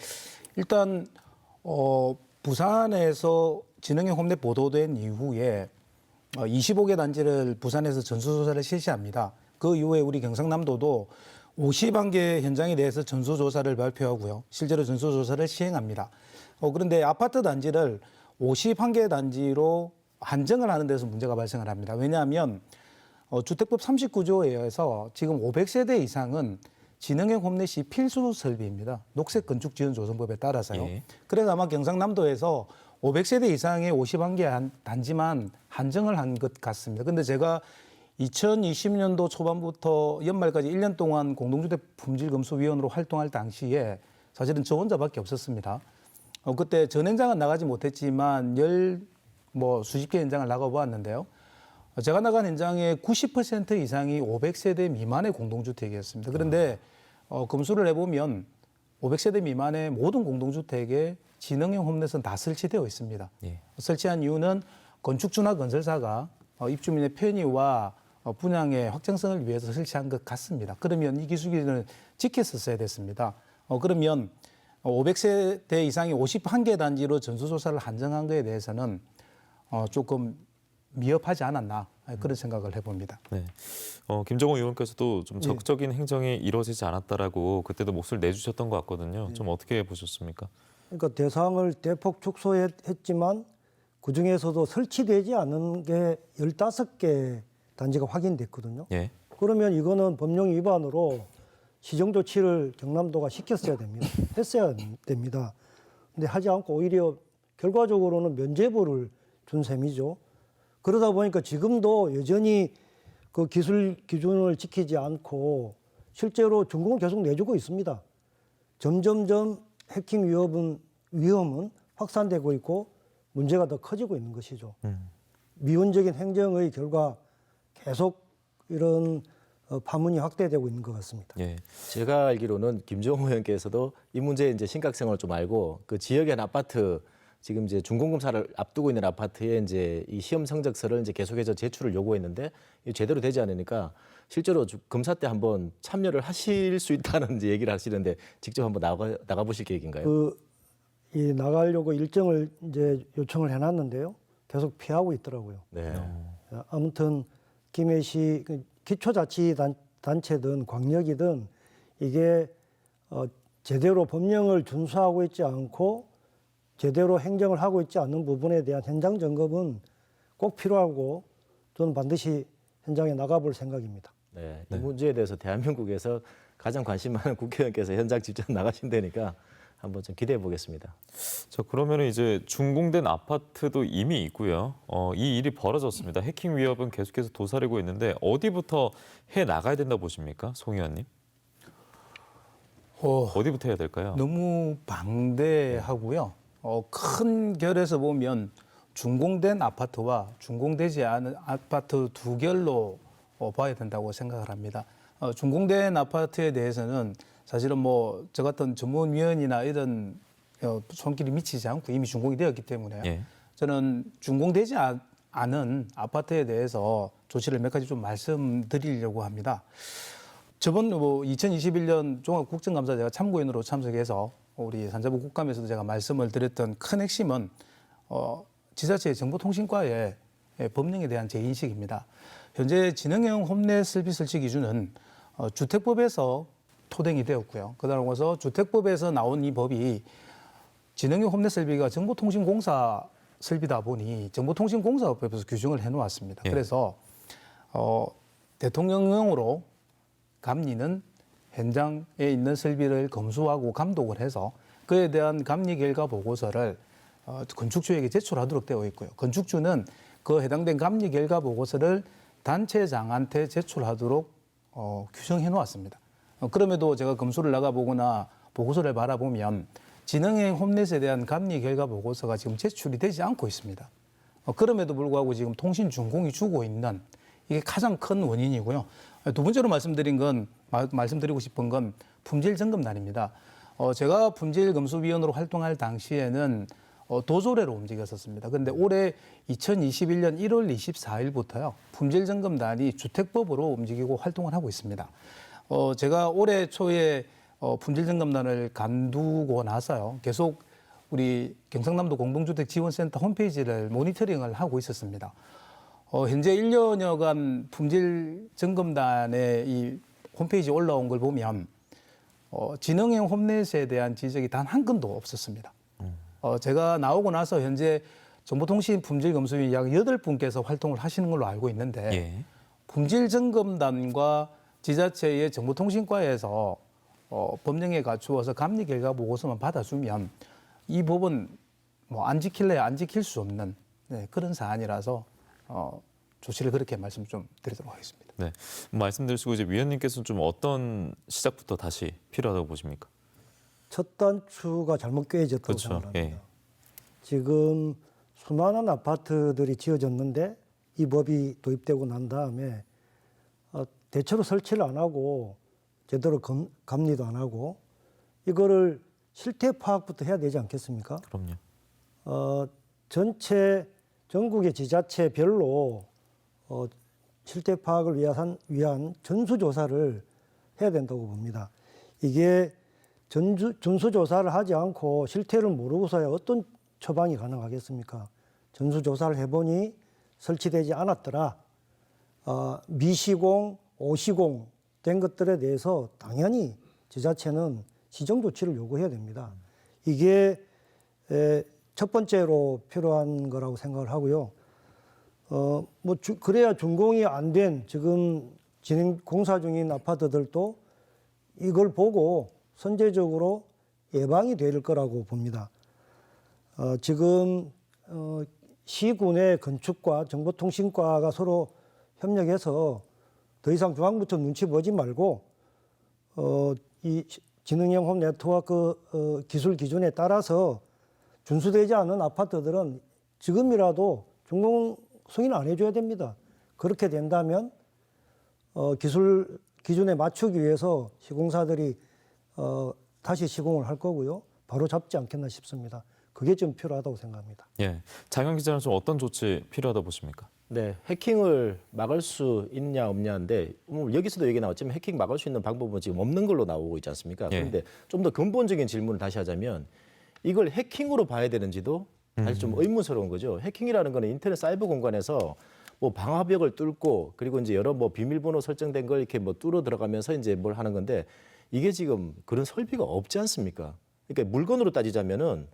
일단 부산에서 진흥형 홈넷 보도된 이후에 25개 단지를 부산에서 전수조사를 실시합니다. 그 이후에 우리 경상남도도 51개 현장에 대해서 전수조사를 발표하고요. 실제로 전수조사를 시행합니다. 그런데 아파트 단지를 51개 단지로 한정을 하는 데서 문제가 발생을 합니다. 왜냐하면 주택법 39조에 의해서 지금 500세대 이상은 진흥형 홈넷이 필수 설비입니다. 녹색 건축 지원 조성법에 따라서요.
예.
그래서 아마 경상남도에서 500세대 이상의 51개 단지만 한정을 한 것 같습니다. 근데 제가 2020년도 초반부터 연말까지 1년 동안 공동주택 품질검수위원으로 활동할 당시에 사실은 저 혼자밖에 없었습니다. 그때 전 현장은 나가지 못했지만 수십 개 현장을 나가보았는데요. 제가 나간 현장의 90% 이상이 500세대 미만의 공동주택이었습니다. 그런데 검수를 해보면 500세대 미만의 모든 공동주택에 진흥형 홈넷은 다 설치되어 있습니다.
예.
설치한 이유는 건축주나 건설사가 입주민의 편의와 분양의 확정성을 위해서 설치한 것 같습니다. 그러면 이 기술기준을 지켰었어야 됐습니다. 그러면 500세대 이상의 51개 단지로 전수조사를 한정한 것에 대해서는 조금 미흡하지 않았나 그런 생각을 해봅니다.
네. 김정호 의원께서도 좀 적극적인 행정이 이루어지지 않았다라고 그때도 목소리를 내주셨던 것 같거든요. 좀 어떻게 보셨습니까?
그러니까 대상을 대폭 축소했지만 그중에서도 설치되지 않은 게 15개 단지가 확인됐거든요.
예.
그러면 이거는 법령 위반으로 시정 조치를 경남도가 시켰어야 됩니다. 했어야 됩니다. 근데 하지 않고 오히려 결과적으로는 면죄부를 준 셈이죠. 그러다 보니까 지금도 여전히 그 기술 기준을 지키지 않고 실제로 준공을 계속 내주고 있습니다. 점점점 해킹 위험은 확산되고 있고 문제가 더 커지고 있는 것이죠. 미온적인 행정의 결과 계속 이런 파문이 확대되고 있는 것 같습니다.
예.
제가 알기로는 김정호 의원께서도 이 문제의 이제 심각성을 좀 알고 그 지역의 한 아파트 지금 이제 준공검사를 앞두고 있는 아파트에 이제 이 시험 성적서를 이제 계속해서 제출을 요구했는데 제대로 되지 않으니까 실제로 검사 때 한번 참여를 하실 수 있다는 이제 얘기를 하시는데 직접 한번 나가 보실 계획인가요?
나가려고 일정을 이제 요청을 해놨는데요. 계속 피하고 있더라고요.
네.
아무튼 김해시 기초자치단체든 광역이든 이게 제대로 법령을 준수하고 있지 않고 제대로 행정을 하고 있지 않는 부분에 대한 현장 점검은 꼭 필요하고 저는 반드시 현장에 나가볼 생각입니다.
네. 이 문제에 대해서 대한민국에서 가장 관심 많은 국회의원께서 현장 직접 나가신다니까 한번 좀 기대해 보겠습니다.
자, 그러면 이제 준공된 아파트도 이미 있고요. 이 일이 벌어졌습니다. 해킹 위협은 계속해서 도사리고 있는데 어디부터 해 나가야 된다 보십니까, 송 의원님? 어디부터 해야 될까요?
너무 방대하고요. 큰 결에서 보면 준공된 아파트와 준공되지 않은 아파트 두 결로 봐야 된다고 생각을 합니다. 준공된 아파트에 대해서는 사실은 저 같은 전문위원이나 이런 손길이 미치지 않고 이미 준공이 되었기 때문에
예.
저는 준공되지 않은 아파트에 대해서 조치를 몇 가지 좀 말씀드리려고 합니다. 저번 2021년 종합국정감사 제가 참고인으로 참석해서 우리 산자부 국감에서도 제가 말씀을 드렸던 큰 핵심은 지자체의 정보통신과의 법령에 대한 제 인식입니다. 현재 진흥형 홈넷 설비 설치 기준은 주택법에서 토대이 되었고요. 그다음에 주택법에서 나온 이 법이 진흥형 홈넷 설비가 정보통신공사 설비다 보니 정보통신공사법에서 규정을 해놓았습니다.
예.
그래서 대통령령으로 감리는 현장에 있는 설비를 검수하고 감독을 해서 그에 대한 감리 결과 보고서를 건축주에게 제출하도록 되어 있고요. 건축주는 그 해당된 감리 결과 보고서를 단체장한테 제출하도록 규정해 놓았습니다. 그럼에도 제가 검수를 나가보거나 보고서를 바라보면 진흥행 홈넷에 대한 감리 결과 보고서가 지금 제출이 되지 않고 있습니다. 그럼에도 불구하고 지금 통신중공이 주고 있는 이게 가장 큰 원인이고요. 두 번째로 말씀드리고 싶은 건 품질점검단입니다. 제가 품질검수위원으로 활동할 당시에는 도조례로 움직였었습니다. 그런데 올해 2021년 1월 24일부터요. 품질점검단이 주택법으로 움직이고 활동을 하고 있습니다. 제가 올해 초에 품질점검단을 간두고 나서요. 계속 우리 경상남도 공동주택지원센터 홈페이지를 모니터링을 하고 있었습니다. 현재 1년여간 품질점검단의 이 홈페이지에 올라온 걸 보면 진흥형 홈넷에 대한 지적이 단 한 건도 없었습니다. 제가 나오고 나서 현재 정보통신 품질검수위 약 8분께서 활동을 하시는 걸로 알고 있는데
예.
품질점검단과 지자체의 정보통신과에서 법령에 갖추어서 감리 결과 보고서만 받아주면 이 법은 뭐 안 지킬래 안 지킬 수 없는 그런 사안이라서 조치를 그렇게 말씀 좀 드리도록 하겠습니다.
네, 말씀드리시고 이제 위원님께서는 좀 어떤 시작부터 다시 필요하다고 보십니까?
첫 단추가 잘못 꿰어졌다고
그렇죠.
생각합니다.
예.
지금 수많은 아파트들이 지어졌는데 이 법이 도입되고 난 다음에 대체로 설치를 안 하고 제대로 감리도 안 하고 이거를 실태 파악부터 해야 되지 않겠습니까?
그럼요.
전체 전국의 지자체별로 실태 파악을 위한 전수조사를 해야 된다고 봅니다. 이게 전수조사를 하지 않고 실태를 모르고서야 어떤 처방이 가능하겠습니까? 전수조사를 해보니 설치되지 않았더라. 미시공, 오시공 된 것들에 대해서 당연히 지자체는 시정조치를 요구해야 됩니다. 이게 첫 번째로 필요한 거라고 생각을 하고요. 그래야 준공이 안 된 지금 진행 공사 중인 아파트들도 이걸 보고 선제적으로 예방이 될 거라고 봅니다. 지금 시군의 건축과 정보통신과가 서로 협력해서 더 이상 중앙부처 눈치 보지 말고 이 지능형 홈 네트워크 기술 기준에 따라서 준수되지 않은 아파트들은 지금이라도 준공 승인 안 해줘야 됩니다. 그렇게 된다면 기술 기준에 맞추기 위해서 시공사들이 다시 시공을 할 거고요. 바로 잡지 않겠나 싶습니다. 그게 좀 필요하다고 생각합니다.
예, 장현 기자는 좀 어떤 조치 필요하다고 보십니까?
네, 해킹을 막을 수 있냐 없냐인데 여기서도 얘기 나왔지만 해킹 막을 수 있는 방법은 지금 없는 걸로 나오고 있지 않습니까?
예.
그런데 좀 더 근본적인 질문을 다시 하자면 이걸 해킹으로 봐야 되는지도 사실 좀 의문스러운 거죠. 해킹이라는 거는 인터넷 사이버 공간에서 뭐 방화벽을 뚫고 그리고 이제 여러 뭐 비밀번호 설정된 걸 이렇게 뭐 뚫어 들어가면서 이제 뭘 하는 건데 이게 지금 그런 설비가 없지 않습니까? 그러니까 물건으로 따지자면은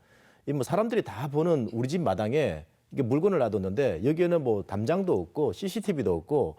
이 뭐 사람들이 다 보는 우리 집 마당에 이게 물건을 놔뒀는데 여기에는 뭐 담장도 없고 CCTV도 없고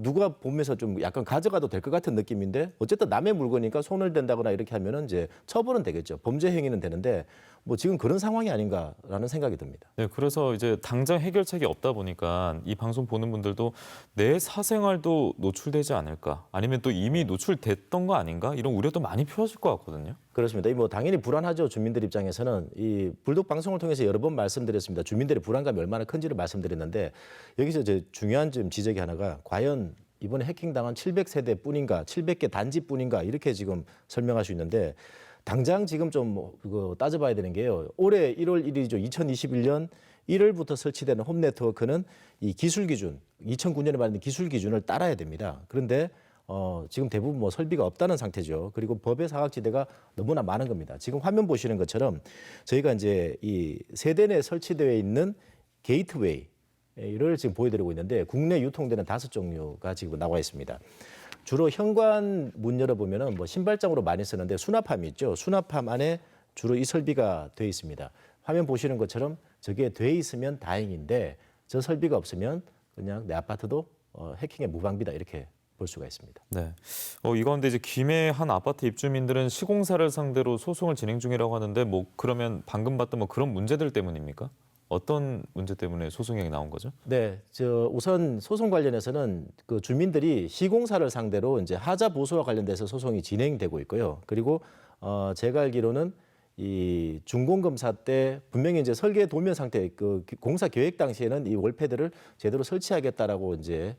누가 보면서 좀 약간 가져가도 될 것 같은 느낌인데 어쨌든 남의 물건이니까 손을 댄다거나 이렇게 하면은 이제 처벌은 되겠죠. 범죄 행위는 되는데 뭐 지금 그런 상황이 아닌가라는 생각이 듭니다.
네, 그래서 이제 당장 해결책이 없다 보니까 이 방송 보는 분들도 내 사생활도 노출되지 않을까, 아니면 또 이미 노출됐던 거 아닌가 이런 우려도 많이 표하실 것 같거든요.
그렇습니다. 뭐 당연히 불안하죠. 주민들 입장에서는 이 불독 방송을 통해서 여러 번 말씀드렸습니다. 주민들의 불안감이 얼마나 큰지를 말씀드렸는데 여기서 이제 중요한 좀 지적이 하나가 과연 이번에 해킹당한 700세대 뿐인가, 700개 단지 뿐인가 이렇게 지금 설명할 수 있는데 당장 지금 좀 그거 따져봐야 되는 게요. 올해 1월 1일이죠. 2021년 1월부터 설치되는 홈 네트워크는 이 기술 기준, 2009년에 만든 기술 기준을 따라야 됩니다. 그런데 지금 대부분 뭐 설비가 없다는 상태죠. 그리고 법의 사각지대가 너무나 많은 겁니다. 지금 화면 보시는 것처럼 저희가 이제 이 세대 내 설치되어 있는 게이트웨이를 지금 보여드리고 있는데 국내 유통되는 5종류가 지금 나와 있습니다. 주로 현관 문 열어보면은 뭐 신발장으로 많이 쓰는데 수납함이 있죠. 수납함 안에 주로 이 설비가 되어 있습니다. 화면 보시는 것처럼 저게 돼 있으면 다행인데 저 설비가 없으면 그냥 내 아파트도 해킹의 무방비다 이렇게 볼 수가 있습니다.
네, 이 가운데 이제 김해 한 아파트 입주민들은 시공사를 상대로 소송을 진행 중이라고 하는데 뭐 그러면 방금 봤던 뭐 그런 문제들 때문입니까? 어떤 문제 때문에 소송이 나온 거죠?
네, 우선 소송 관련해서는 그 주민들이 시공사를 상대로 이제 하자 보수와 관련돼서 소송이 진행되고 있고요. 그리고 제가 알기로는 이 준공검사 때 분명히 이제 설계 도면 상태, 그 공사 계획 당시에는 이 월패드를 제대로 설치하겠다라고 이제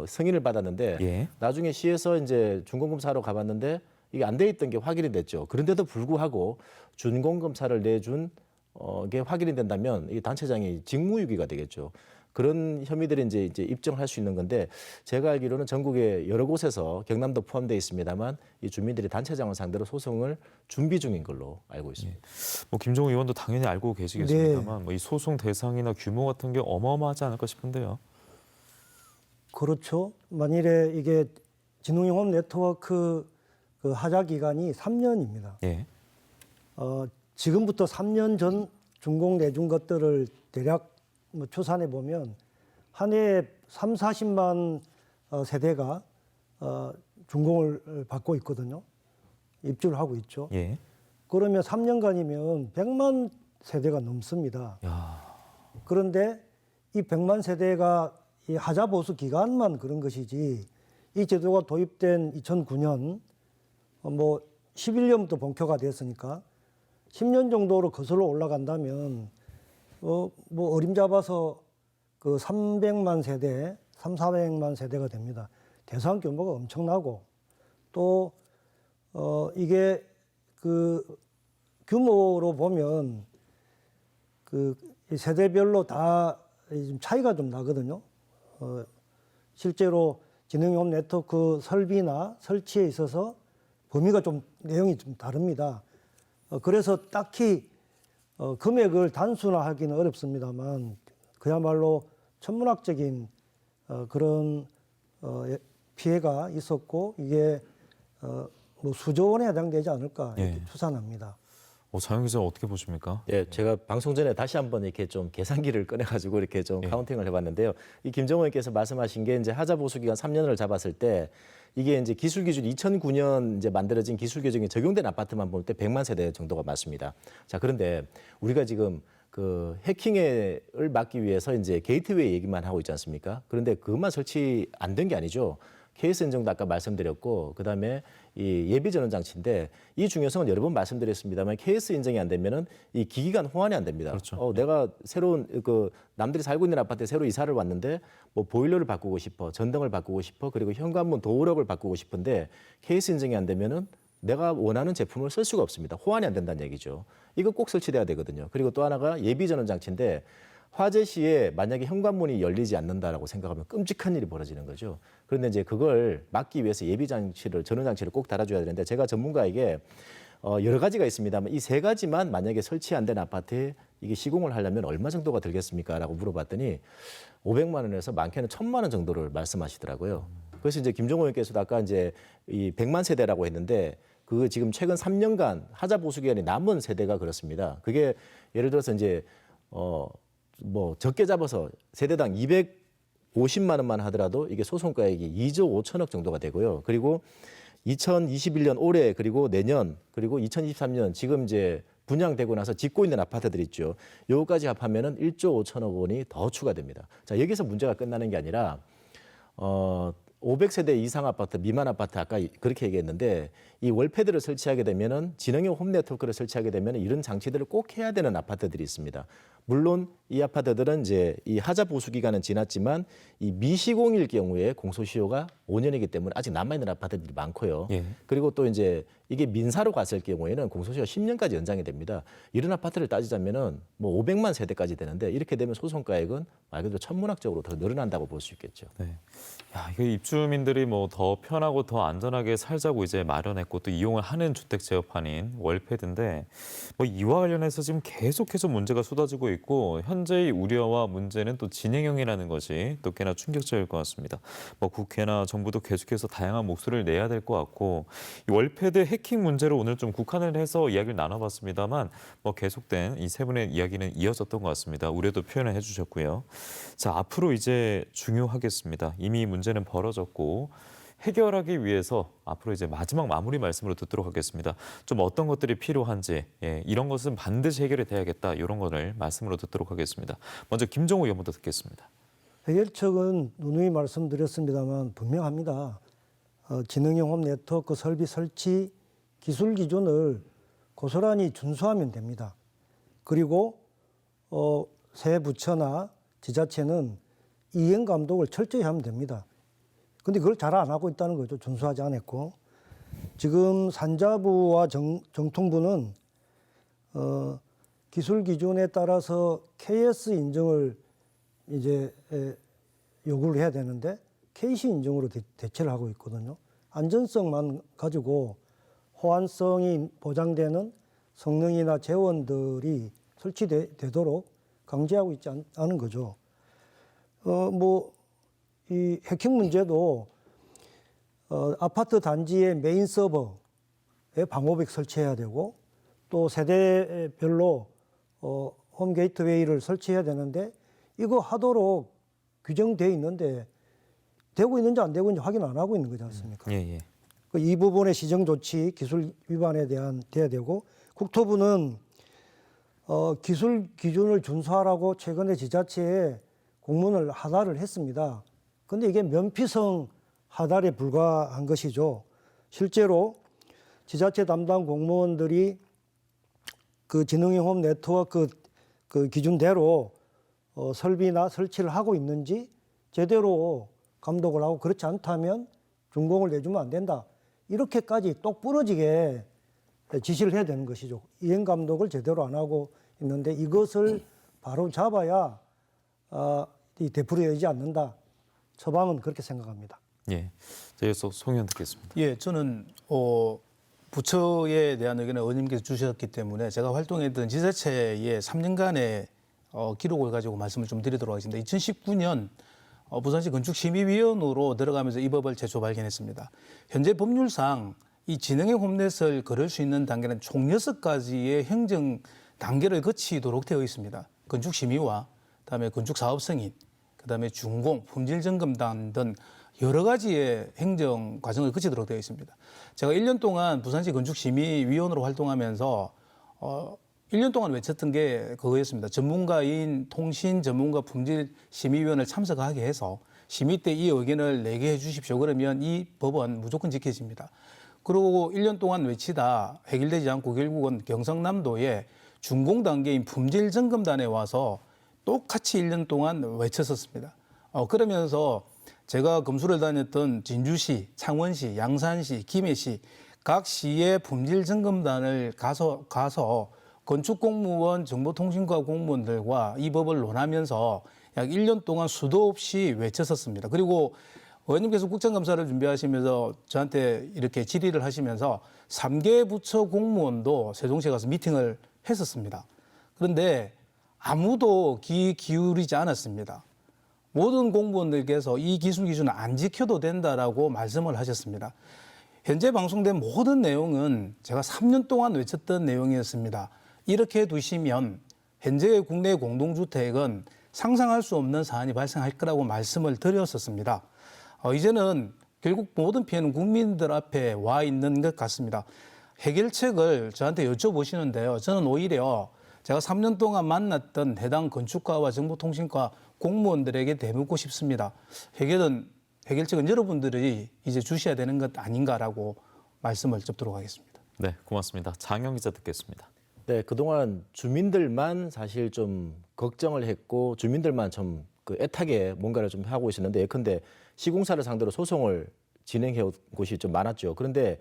승인을 받았는데
예.
나중에 시에서 이제 준공검사로 가봤는데 이게 안 돼 있던 게 확인이 됐죠. 그런데도 불구하고 준공검사를 내준 게 확인이 된다면 이 단체장이 직무유기가 되겠죠. 그런 혐의들이 이제 입증할 수 있는 건데 제가 알기로는 전국의 여러 곳에서 경남도 포함되어 있습니다만 이 주민들이 단체장을 상대로 소송을 준비 중인 걸로 알고 있습니다.
뭐 김종우 의원도 당연히 알고 계시겠습니다만 뭐이 소송 대상이나 규모 같은 게 어마어마하지 않을까 싶은데요.
그렇죠. 만일에 이게 진흥용업 네트워크 그 하자 기간이 3년입니다.
예.
지금부터 3년 전 준공 내준 것들을 대략 뭐 추산해 보면 한 해에 3, 40만 세대가 준공을 받고 있거든요. 입주를 하고 있죠.
예.
그러면 3년간이면 100만 세대가 넘습니다.
야.
그런데 이 100만 세대가 이 하자 보수 기간만 그런 것이지 이 제도가 도입된 2009년 뭐 11년부터 본격화 됐으니까 10년 정도로 거슬러 올라간다면 뭐 어림잡아서 그 300만 세대, 400만 세대가 됩니다. 대상 규모가 엄청나고 또 이게 그 규모로 보면 그 세대별로 다 차이가 좀 나거든요. 실제로 진흥용업 네트워크 설비나 설치에 있어서 범위가 좀 내용이 좀 다릅니다. 그래서 딱히 금액을 단순화하기는 어렵습니다만 그야말로 천문학적인 그런 피해가 있었고 이게 뭐 수조 원에 해당되지 않을까 이렇게
예.
추산합니다.
장영 기자 어떻게 보십니까?
예, 제가 방송 전에 다시 한번 이렇게 좀 계산기를 꺼내가지고 이렇게 좀 카운팅을 해봤는데요. 이 김정호 의원께서 말씀하신 게 이제 하자 보수 기간 3년을 잡았을 때 이게 이제 기술 기준 2009년 이제 만들어진 기술 규정이 적용된 아파트만 볼 때 100만 세대 정도가 맞습니다. 자, 그런데 우리가 지금 그 해킹을 막기 위해서 이제 게이트웨이 얘기만 하고 있지 않습니까? 그런데 그것만 설치 안 된 게 아니죠. KS 인증도 아까 말씀드렸고 그다음에 이 예비 전원 장치인데 이 중요성은 여러 번 말씀드렸습니다만 KS 인증이 안 되면은 이 기기간 호환이 안 됩니다.
그렇죠.
내가 새로운 그 남들이 살고 있는 아파트에 새로 이사를 왔는데 뭐 보일러를 바꾸고 싶어, 전등을 바꾸고 싶어, 그리고 현관문 도어록을 바꾸고 싶은데 KS 인증이 안 되면은 내가 원하는 제품을 쓸 수가 없습니다. 호환이 안 된다는 얘기죠. 이거 꼭 설치돼야 되거든요. 그리고 또 하나가 예비 전원 장치인데 화재 시에 만약에 현관문이 열리지 않는다라고 생각하면 끔찍한 일이 벌어지는 거죠. 그런데 이제 그걸 막기 위해서 예비 장치를, 전원 장치를 꼭 달아줘야 되는데 제가 전문가에게 여러 가지가 있습니다만 이 세 가지만 만약에 설치 안 된 아파트에 이게 시공을 하려면 얼마 정도가 들겠습니까? 라고 물어봤더니 500만 원에서 많게는 1000만 원 정도를 말씀하시더라고요. 그래서 이제 김종호 의원께서도 아까 이제 이 100만 세대라고 했는데 그 지금 최근 3년간 하자 보수 기간이 남은 세대가 그렇습니다. 그게 예를 들어서 이제 뭐 적게 잡아서 세대당 250만 원만 하더라도 이게 소송가액이 2조 5천억 정도가 되고요. 그리고 2021년 올해 그리고 내년 그리고 2023년 지금 이제 분양되고 나서 짓고 있는 아파트들 있죠. 요거까지 합하면은 1조 5천억 원이 더 추가됩니다. 자, 여기서 문제가 끝나는 게 아니라 500세대 이상 아파트, 미만 아파트 아까 그렇게 얘기했는데 이 월패드를 설치하게 되면은 진흥용 홈 네트워크를 설치하게 되면 이런 장치들을 꼭 해야 되는 아파트들이 있습니다. 물론 이 아파트들은 이제 이 하자 보수 기간은 지났지만 이 미시공일 경우에 공소시효가 5년이기 때문에 아직 남아있는 아파트들이 많고요.
예.
그리고 또 이제 이게 민사로 갔을 경우에는 공소시효가 10년까지 연장이 됩니다. 이런 아파트를 따지자면은 뭐 500만 세대까지 되는데 이렇게 되면 소송가액은 말 그대로 천문학적으로 더 늘어난다고 볼 수 있겠죠.
네. 야, 이게 입주민들이 뭐 더 편하고 더 안전하게 살자고 이제 마련했고 또 이용을 하는 주택 제어판인 월패드인데 뭐 이와 관련해서 지금 계속해서 문제가 쏟아지고 있고 현재의 우려와 문제는 또 진행형이라는 것이 또 꽤나 충격적일 것 같습니다. 뭐 국회나 정부도 계속해서 다양한 목소리를 내야 될 것 같고 이 월패드 해킹 문제로 오늘 좀 국한을 해서 이야기를 나눠봤습니다만 뭐 계속된 이 세 분의 이야기는 이어졌던 것 같습니다. 우려도 표현을 해주셨고요. 자, 앞으로 이제 중요하겠습니다. 이미 문제는 벌어졌고 해결하기 위해서 앞으로 이제 마지막 마무리 말씀으로 듣도록 하겠습니다. 좀 어떤 것들이 필요한지, 이런 것은 반드시 해결이 돼야겠다, 이런 거를 말씀으로 듣도록 하겠습니다. 먼저 김종우 의원부터 듣겠습니다.
해결책은 누누이 말씀드렸습니다만 분명합니다. 지능형 홈 네트워크 설비 설치 기술 기준을 고스란히 준수하면 됩니다. 그리고 새 부처나 지자체는 이행 감독을 철저히 하면 됩니다. 근데 그걸 잘 안 하고 있다는 거죠. 준수하지 않았고. 지금 산자부와 정통부는 기술 기준에 따라서 KS 인증을 이제 요구를 해야 되는데 KC 인증으로 대체를 하고 있거든요. 안전성만 가지고 호환성이 보장되는 성능이나 재원들이 설치되도록 강제하고 있지 않은 거죠. 이 해킹 문제도 아파트 단지의 메인 서버에 방호벽 설치해야 되고 또 세대별로 홈 게이트웨이를 설치해야 되는데 이거 하도록 규정되어 있는데 되고 있는지 안 되고 있는지 확인 안 하고 있는 거지 않습니까? 이 부분의 시정 조치, 기술 위반에 대한 돼야 되고 국토부는 기술 기준을 준수하라고 최근에 지자체에 공문을 하달을 했습니다. 근데 이게 면피성 하달에 불과한 것이죠. 실제로 지자체 담당 공무원들이 그 지능형 홈 네트워크 그 기준대로 설비나 설치를 하고 있는지 제대로 감독을 하고 그렇지 않다면 준공을 내주면 안 된다. 이렇게까지 똑 부러지게 지시를 해야 되는 것이죠. 이행 감독을 제대로 안 하고 있는데 이것을 바로 잡아야 되풀이되지 않는다. 처방은 그렇게 생각합니다.
이어서 송 의원 듣겠습니다.
예, 저는 부처에 대한 의견을 의원님께서 주셨기 때문에 제가 활동했던 지자체의 3년간의 기록을 가지고 말씀을 좀 드리도록 하겠습니다. 2019년 부산시 건축심의위원으로 들어가면서 이 법을 최초 발견했습니다. 현재 법률상 이 지능형 홈넷을 걸을 수 있는 단계는 총 6가지의 행정 단계를 거치도록 되어 있습니다. 건축심의와 그다음에 건축사업승인, 그다음에 준공, 품질점검단 등 여러 가지의 행정 과정을 거치도록 되어 있습니다. 제가 1년 동안 부산시 건축심의위원으로 활동하면서 1년 동안 외쳤던 게 그거였습니다. 전문가인 통신 전문가 품질심의위원을 참석하게 해서 심의 때 이 의견을 내게 해 주십시오. 그러면 이 법은 무조건 지켜집니다. 그리고 1년 동안 외치다 해결되지 않고 결국은 경상남도의 준공 단계인 품질점검단에 와서 똑같이 1년 동안 외쳤었습니다. 그러면서 제가 검수를 다녔던 진주시, 창원시, 양산시, 김해시 각 시의 품질점검단을 가서 건축공무원, 정보통신과 공무원들과 이 법을 논하면서 약 1년 동안 수도 없이 외쳤었습니다. 그리고 의원님께서 국정감사를 준비하시면서 저한테 이렇게 질의를 하시면서 3개 부처 공무원도 세종시에 가서 미팅을 했었습니다. 그런데 아무도 귀 기울이지 않았습니다. 모든 공무원들께서 이 기술 기준을 안 지켜도 된다라고 말씀을 하셨습니다. 현재 방송된 모든 내용은 제가 3년 동안 외쳤던 내용이었습니다. 이렇게 두시면 현재 국내 공동주택은 상상할 수 없는 사안이 발생할 거라고 말씀을 드렸었습니다. 이제는 결국 모든 피해는 국민들 앞에 와 있는 것 같습니다. 해결책을 저한테 여쭤보시는데요. 저는 오히려 제가 3년 동안 만났던 해당 건축가와 정보통신과 공무원들에게 대묻고 싶습니다. 해결책은 여러분들이 이제 주셔야 되는 것 아닌가라고 말씀을 접도록 하겠습니다.
네, 고맙습니다. 장영 기자 듣겠습니다.
네, 그동안 주민들만 사실 좀 걱정을 했고 주민들만 좀 애타게 뭔가를 좀 하고 있었는데 예컨대 시공사를 상대로 소송을 진행해 온 곳이 좀 많았죠. 그런데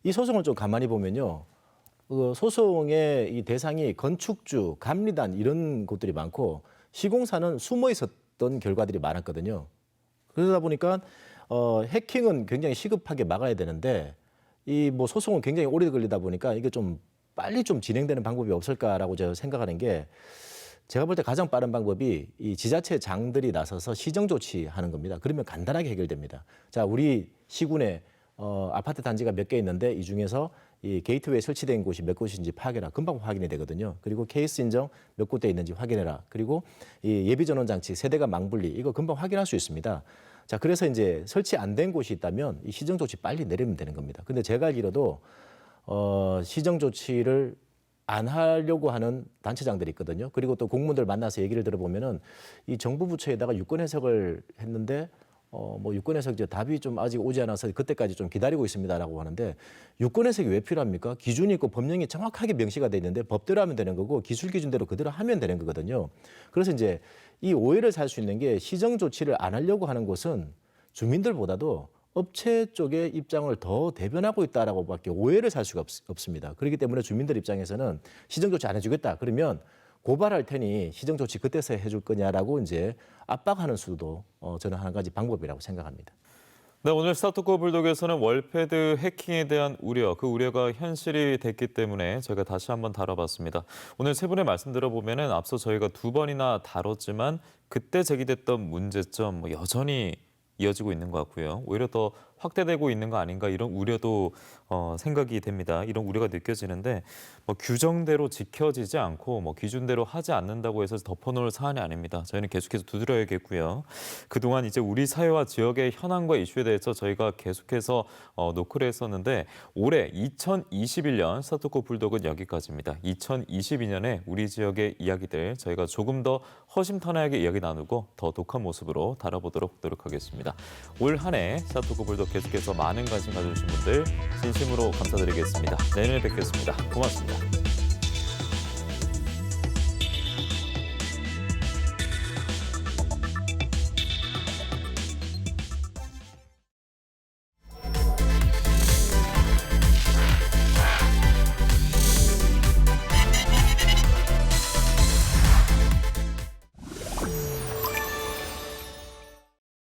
이 소송을 좀 가만히 보면요. 소송의 이 대상이 건축주, 감리단 이런 곳들이 많고 시공사는 숨어 있었던 결과들이 많았거든요. 그러다 보니까 해킹은 굉장히 시급하게 막아야 되는데 이 뭐 소송은 굉장히 오래 걸리다 보니까 이게 좀 빨리 좀 진행되는 방법이 없을까라고 제가 생각하는 게 제가 볼 때 가장 빠른 방법이 이 지자체 장들이 나서서 시정 조치하는 겁니다. 그러면 간단하게 해결됩니다. 자, 우리 시군에 아파트 단지가 몇 개 있는데 이 중에서 이 게이트웨이 설치된 곳이 몇 곳인지 파악해라. 금방 확인이 되거든요. 그리고 케이스 인정 몇 곳에 있는지 확인해라. 그리고 이 예비 전원 장치 세대가 망분리 이거 금방 확인할 수 있습니다. 자, 그래서 이제 설치 안 된 곳이 있다면 이 시정 조치 빨리 내리면 되는 겁니다. 근데 제가 알기로도 시정 조치를 안 하려고 하는 단체장들이 있거든요. 그리고 또 공무원들 만나서 얘기를 들어보면은 이 정부 부처에다가 유권 해석을 했는데 뭐 유권 해석 이제 답이 좀 아직 오지 않아서 그때까지 좀 기다리고 있습니다라고 하는데 유권 해석이 왜 필요합니까? 기준이 있고 법령이 정확하게 명시가 돼 있는데 법대로 하면 되는 거고 기술 기준대로 그대로 하면 되는 거거든요. 그래서 이제 이 오해를 살 수 있는 게 시정 조치를 안 하려고 하는 곳은 주민들보다도 업체 쪽의 입장을 더 대변하고 있다라고밖에 오해를 살 수가 없습니다. 그렇기 때문에 주민들 입장에서는 시정 조치 안 해주겠다 그러면 고발할 테니 시정 조치 그때서 해줄 거냐라고 이제 압박하는 수도 저는 한 가지 방법이라고 생각합니다.
네, 오늘 스타트고 불독에서는 월패드 해킹에 대한 우려, 그 우려가 현실이 됐기 때문에 저희가 다시 한번 다뤄봤습니다. 오늘 세 분의 말씀 들어보면은 앞서 저희가 2번이나 다뤘지만 그때 제기됐던 문제점 여전히 이어지고 있는 것 같고요. 오히려 더 확대되고 있는 거 아닌가 이런 우려도 생각이 됩니다. 이런 우려가 느껴지는데 규정대로 지켜지지 않고 기준대로 하지 않는다고 해서 덮어놓을 사안이 아닙니다. 저희는 계속해서 두드려야겠고요. 그동안 이제 우리 사회와 지역의 현안과 이슈에 대해서 저희가 계속해서 노크를 했었는데 올해 2021년 스타트고 불독은 여기까지입니다. 2022년에 우리 지역의 이야기들 저희가 조금 더 허심탄회하게 이야기 나누고 더 독한 모습으로 다뤄보도록 노력하겠습니다. 올 한 해 스타트고 불독 계속해서 많은 관심 가져주신 분들 진심으로 감사드리겠습니다. 내년에 뵙겠습니다. 고맙습니다.